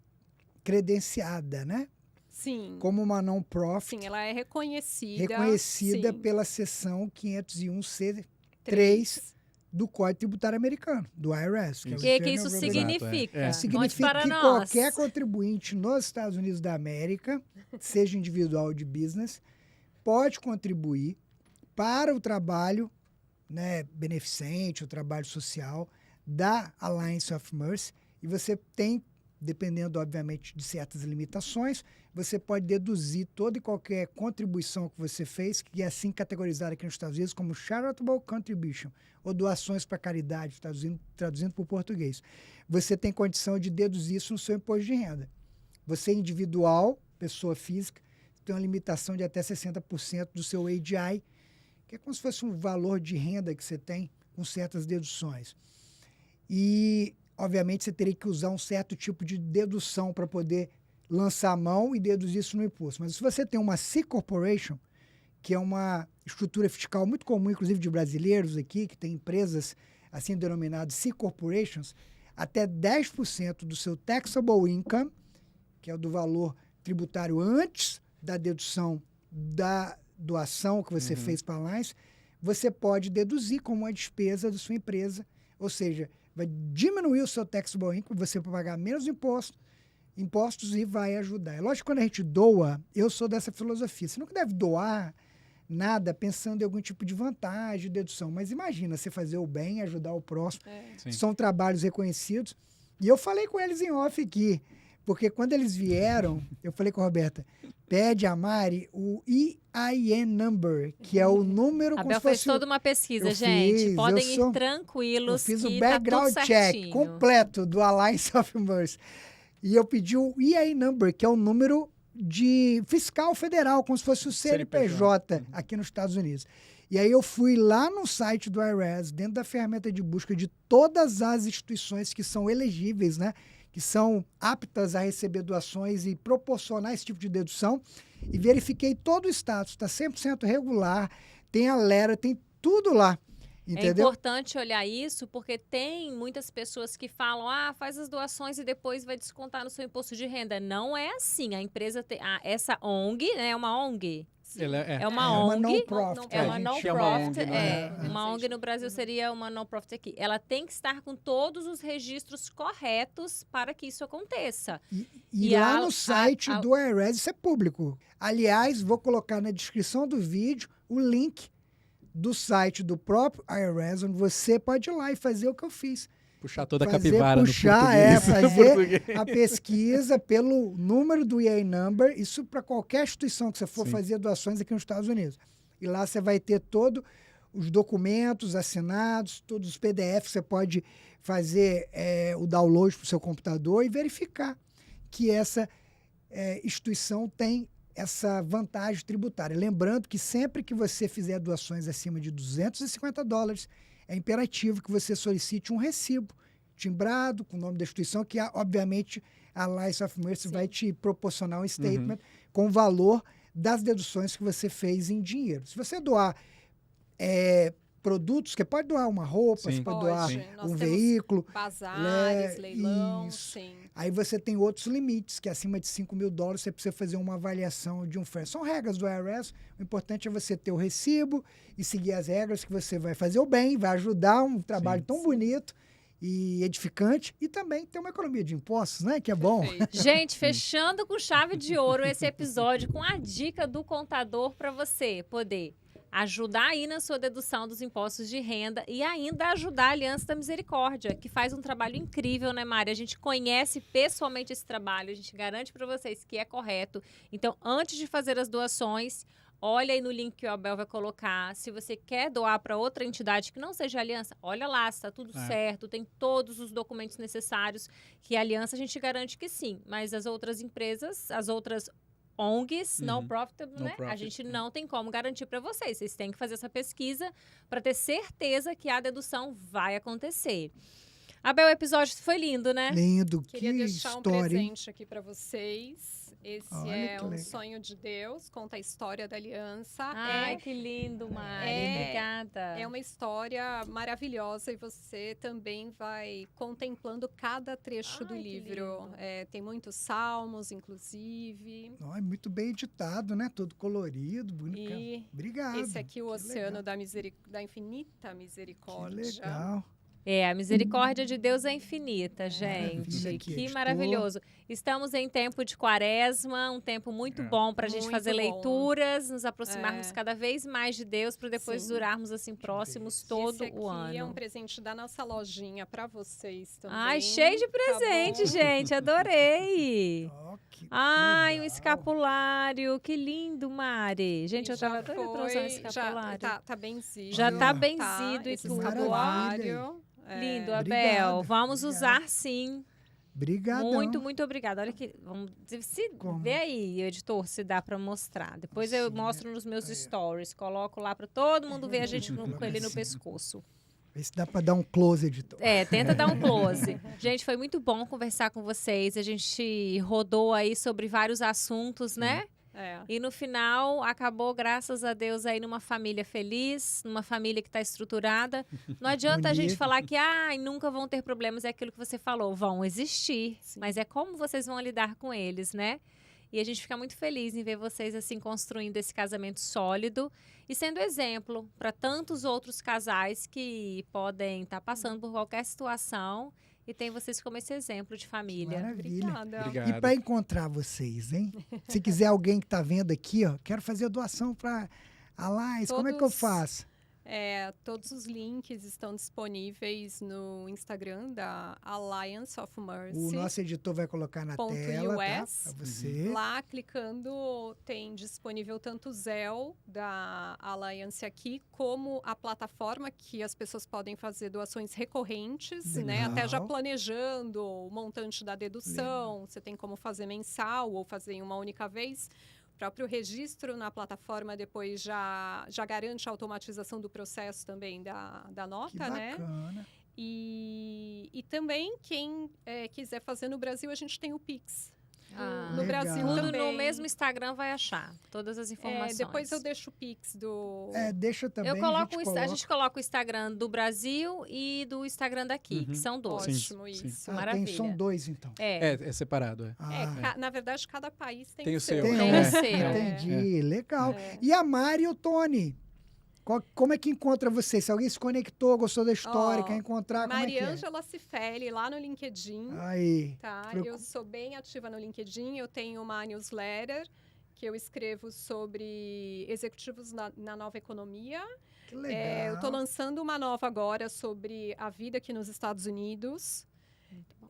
credenciada, né? Sim. Como uma non-profit, Sim, ela é reconhecida. reconhecida sim. pela seção 501C3 do Código Tributário Americano, do IRS. O é o que Internal isso Revenue. significa? É. Conte Significa para que nós. qualquer contribuinte nos Estados Unidos da América, seja individual ou de business, pode contribuir para o trabalho, né, beneficente, o trabalho social da Alliance of Mercy. E você tem, dependendo, obviamente, de certas limitações, você pode deduzir toda e qualquer contribuição que você fez, que é assim categorizada aqui nos Estados Unidos como charitable contribution, ou doações para caridade, traduzindo para o português. Você tem condição de deduzir isso no seu imposto de renda. Você é individual, pessoa física, tem uma limitação de até 60% do seu AGI, que é como se fosse um valor de renda que você tem com certas deduções. E, obviamente, você teria que usar um certo tipo de dedução para poder lançar a mão e deduzir isso no imposto. Mas se você tem uma C Corporation, que é uma estrutura fiscal muito comum, inclusive de brasileiros aqui, que tem empresas assim denominadas C Corporations, até 10% do seu taxable income, que é o do valor tributário antes da dedução da doação que você fez para a Alliance, você pode deduzir como uma despesa da sua empresa, ou seja, vai diminuir o seu taxable income, você vai pagar menos impostos e vai ajudar. É lógico que quando a gente doa, eu sou dessa filosofia, você nunca deve doar nada pensando em algum tipo de vantagem, dedução, mas imagina você fazer o bem, ajudar o próximo, são trabalhos reconhecidos, e eu falei com eles em off aqui, porque quando eles vieram, eu falei com a Roberta, pede a Mari o EIN number, que é o número... A Bel fez toda uma pesquisa, gente. Podem ir tranquilos. Eu fiz que o background tá tudo check certinho. completo do Alliance of Mercy. E eu pedi o EIN number, que é o número de fiscal federal, como se fosse o CNPJ aqui nos Estados Unidos. E aí eu fui lá no site do IRS, dentro da ferramenta de busca de todas as instituições que são elegíveis, né? Que são aptas a receber doações e proporcionar esse tipo de dedução, e verifiquei todo o status, está 100% regular, tem alerta, tem tudo lá, entendeu? É importante olhar isso, porque tem muitas pessoas que falam, faz as doações e depois vai descontar no seu imposto de renda. Não é assim, a empresa tem, essa ONG, né, é uma ONG? Ela É uma É uma ONG. non-profit. É uma a gente non-profit. chama ONG, né? Uma ONG no Brasil seria uma non-profit aqui. Ela tem que estar com todos os registros corretos para que isso aconteça. E E lá a- no site a- do IRS isso é público. Aliás, vou colocar na descrição do vídeo o link do site do próprio IRS, onde você pode ir lá e fazer o que eu fiz. Puxar toda a Fazer, capivara puxar, no português. fazer No português. a pesquisa pelo número do EA Number, isso para qualquer instituição que você for Sim. fazer doações aqui nos Estados Unidos. E lá você vai ter todos os documentos assinados, todos os PDFs, você pode fazer o download para o seu computador e verificar que essa instituição tem essa vantagem tributária. Lembrando que sempre que você fizer doações acima de $250, é imperativo que você solicite um recibo timbrado com o nome da instituição, que obviamente a Alliance of Mercy vai te proporcionar um statement com o valor das deduções que você fez em dinheiro. Se você doar produtos, que pode doar uma roupa, Sim. você pode Pode. doar Nós um temos veículo, Bazares, leilão, isso. sim. aí você tem outros limites, que acima de $5.000 você precisa fazer uma avaliação de um FAIR. São regras do IRS, o importante é você ter o recibo e seguir as regras, que você vai fazer o bem, vai ajudar um trabalho Sim. tão bonito e edificante, e também ter uma economia de impostos, né? Que é bom. Perfeito. Gente, fechando com chave de ouro esse episódio com a dica do contador para você poder ajudar aí na sua dedução dos impostos de renda e ainda ajudar a Aliança da Misericórdia, que faz um trabalho incrível, né, Mari? A gente conhece pessoalmente esse trabalho, a gente garante para vocês que é correto. Então, antes de fazer as doações, olha aí no link que o Abel vai colocar. Se você quer doar para outra entidade que não seja a Aliança, olha lá se está tudo certo, tem todos os documentos necessários, que a Aliança a gente garante que sim. Mas as outras empresas, as outras ONGs, não profitable, né? A gente não tem como garantir para vocês. Vocês têm que fazer essa pesquisa para ter certeza que a dedução vai acontecer. Abel, o episódio foi lindo, né? Lindo, Queria que deixar um história, hein? presente aqui para vocês. Esse Olha é que um legal. sonho de Deus, conta a história da aliança. Ai, que lindo, Mari. Obrigada. É uma história maravilhosa e você também vai contemplando cada trecho do Ai, que livro. lindo. Tem muitos salmos, inclusive. Ó, é muito bem editado, né? Todo colorido, bonito. E Obrigado. esse aqui, o que Oceano legal. da Infinita Que Misericórdia. legal. A misericórdia de Deus é infinita, gente. Maravilha, que Que estou. maravilhoso. Estamos em tempo de quaresma, um tempo muito bom para a gente Muito fazer bom. leituras, nos aproximarmos É. cada vez mais de Deus, para depois Sim. durarmos assim próximos Esse todo Esse aqui o ano. é um presente da nossa lojinha para vocês também. Ai, cheio de presente, bom? gente. Adorei. Ó, que Ai, um legal. escapulário. Que lindo, Mari. Gente, eu Já tava doida pra usar um foi, escapulário. Já tá benzido. Já tá Ah. benzido e esse tudo. escapulário. Lindo, Obrigado, Abel. Vamos obrigado. usar sim. Brigadão. Muito, muito obrigada. Olha que. Vamos, se Como? vê aí, editor, se dá para mostrar. Depois eu Assim, mostro nos meus stories. Coloco lá para todo mundo ver a gente com ele no pescoço. Vê se dá para dar um close, editor. Tenta dar um close. Gente, foi muito bom conversar com vocês. A gente rodou aí sobre vários assuntos, né? E no final acabou, graças a Deus, aí numa família feliz, numa família que está estruturada. Não adianta a gente Bonito. falar que nunca vão ter problemas, é aquilo que você falou, vão existir. Sim. Mas é como vocês vão lidar com eles, né? E a gente fica muito feliz em ver vocês assim construindo esse casamento sólido e sendo exemplo para tantos outros casais que podem estar passando por qualquer situação e tem vocês como esse exemplo de família. Maravilha. Obrigada. Obrigado. E para encontrar vocês, hein? Se quiser alguém que está vendo aqui, ó, quero fazer doação para a Alliance, como é que eu Todos- faço? Todos os links estão disponíveis no Instagram da Alliance of Mercy. O nosso editor vai colocar na Ponto tela, tá? US. Para você. Lá, clicando, tem disponível tanto o Zelle da Alliance aqui, como a plataforma que as pessoas podem fazer doações recorrentes, né? Legal. Até já planejando o montante da dedução. Você tem como fazer mensal ou fazer em uma única vez. O próprio registro na plataforma depois já garante a automatização do processo também da Que nota, né? bacana. E também, quem quiser fazer no Brasil, a gente tem o Pix. Ah, no legal. Brasil tudo também. no mesmo Instagram vai achar todas as informações. Depois eu deixo o Pix do... Deixa também. Eu coloco a a gente coloca o Instagram do Brasil e do Instagram daqui, Uhum. que são dois. Ótimo, Sim, sim. isso. maravilha. São 2, então. É separado, é. Na verdade, cada país tem, Tem o seu. Tem Tem um. o seu. Entendi, legal. É. E a Mari e o Tony? Como é que encontra vocês? Se alguém se conectou, gostou da história, Ó, quer encontrar, como é que é? Mariângela Cifelli, lá no LinkedIn. Aí, Tá, Procu- eu sou bem ativa no LinkedIn, eu tenho uma newsletter que eu escrevo sobre executivos na nova economia. que legal. Eu estou lançando uma nova agora sobre a vida aqui nos Estados Unidos.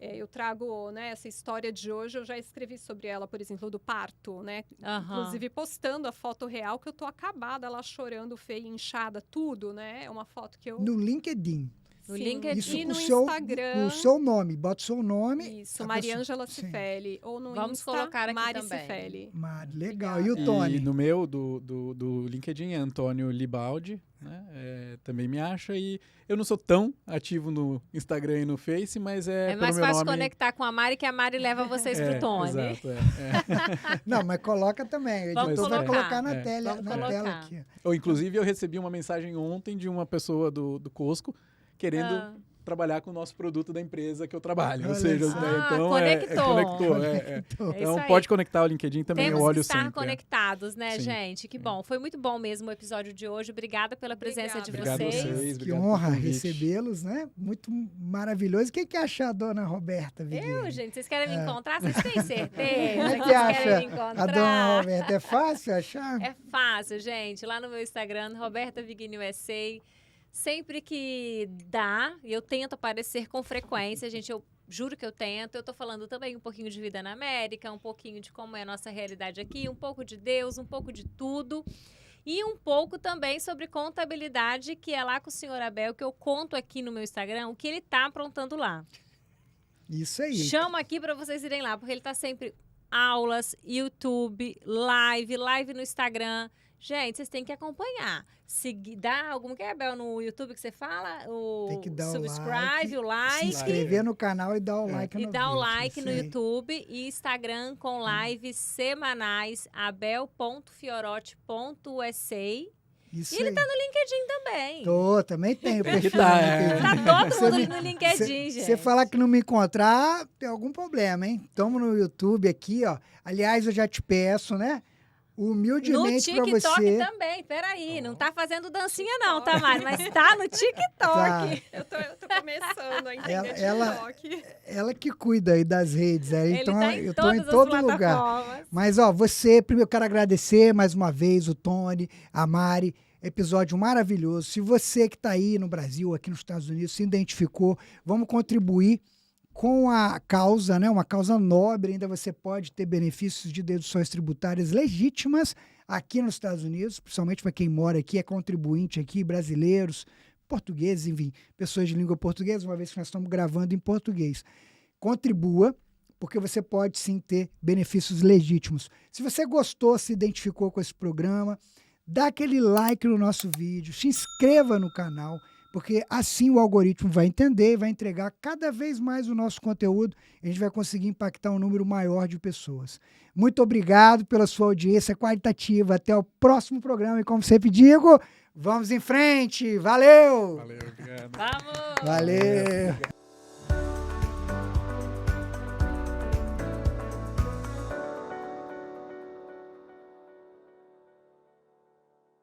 Eu trago, né, essa história de hoje, eu já escrevi sobre ela, por exemplo, do parto, né? Aham. Inclusive postando a foto real, que eu tô acabada lá chorando, feia, inchada, tudo, né? É uma foto que eu... No LinkedIn. No Sim. LinkedIn. Isso E com no o seu, Instagram... o seu nome. Bota o seu nome. Isso, a Mariângela pessoa- sim. Cifelli. Ou no Vamos Insta, colocar aqui Mari também. Cifelli. Mari, legal. Obrigada. E o Tony? E no meu, do LinkedIn, é Antônio Libaldi, né? Também me acha. E eu não sou tão ativo no Instagram e no Face, mas É pelo mais meu fácil nome... conectar com a Mari, que a Mari leva vocês pro Tony. Exato, Não, mas coloca também. O Vamos editor vai colocar. colocar na, É. tela, Vamos na tela colocar. aqui. Ou, inclusive, eu recebi uma mensagem ontem de uma pessoa do Costco querendo Ah. trabalhar com o nosso produto da empresa que eu trabalho. Ou Olha seja, só. né, então Conectou. conectou. É Então isso pode aí. conectar o LinkedIn também, Temos eu olho que estar sempre. conectados, né, Sim. gente? Que bom. Foi muito bom mesmo o episódio de hoje. Obrigada pela presença de Obrigado a vocês. vocês. Que obrigado pelo honra convite. recebê-los, né? Muito maravilhoso. O que acha a dona Roberta Vigueira? Eu, gente, vocês querem me encontrar? Vocês têm certeza Como é que vocês acha querem me a dona encontrar? Roberta? É fácil achar? É fácil, gente. Lá no meu Instagram, Roberta Vigni USA. Sempre que dá, eu tento aparecer com frequência, gente. Eu juro que eu tento. Eu tô falando também um pouquinho de vida na América, um pouquinho de como é a nossa realidade aqui, um pouco de Deus, um pouco de tudo. E um pouco também sobre contabilidade, que é lá com o senhor Abel, que eu conto aqui no meu Instagram o que ele tá aprontando lá. Isso aí. Chama aqui para vocês irem lá, porque ele tá sempre aulas, YouTube, live no Instagram. Gente, vocês têm que acompanhar. Seguir, dá algum que é, Bel, no YouTube que você fala? Tem que dar o subscribe, o Se like. inscrever no canal e dar o like E no dá o vídeo. like Isso no aí. YouTube e Instagram com lives semanais, abel.fiorotti.usa. Isso E ele aí. tá no LinkedIn também. Também tenho Tem que perfil tá, no é. LinkedIn. Tá todo Você mundo me- no LinkedIn, gente. Você falar que não me encontrar, tem algum problema, hein? Estamos no YouTube aqui, ó. Aliás, eu já te peço, né? No Humildemente para TikTok você. também, peraí, não tá fazendo dancinha não, tá, Mari? Mas tá no TikTok. Tá. Eu tô começando a entender Ela- TikTok. Ela que cuida aí das redes. Aí, Ele então, tá em eu tô todas em as todo lugar. plataformas. Mas, ó, você, primeiro eu quero agradecer mais uma vez o Tony, a Mari. Episódio maravilhoso. Se você que está aí no Brasil, aqui nos Estados Unidos, se identificou, vamos contribuir com a causa, né? Uma causa nobre. Ainda você pode ter benefícios de deduções tributárias legítimas aqui nos Estados Unidos, principalmente para quem mora aqui, é contribuinte aqui, brasileiros, portugueses, enfim, pessoas de língua portuguesa, uma vez que nós estamos gravando em português. Contribua, porque você pode sim ter benefícios legítimos. Se você gostou, se identificou com esse programa, dá aquele like no nosso vídeo, se inscreva no canal, porque assim o algoritmo vai entender e vai entregar cada vez mais o nosso conteúdo e a gente vai conseguir impactar um número maior de pessoas. Muito obrigado pela sua audiência qualitativa. Até o próximo programa e, como sempre digo, vamos em frente. Valeu! Valeu, obrigado. Vamos! Valeu!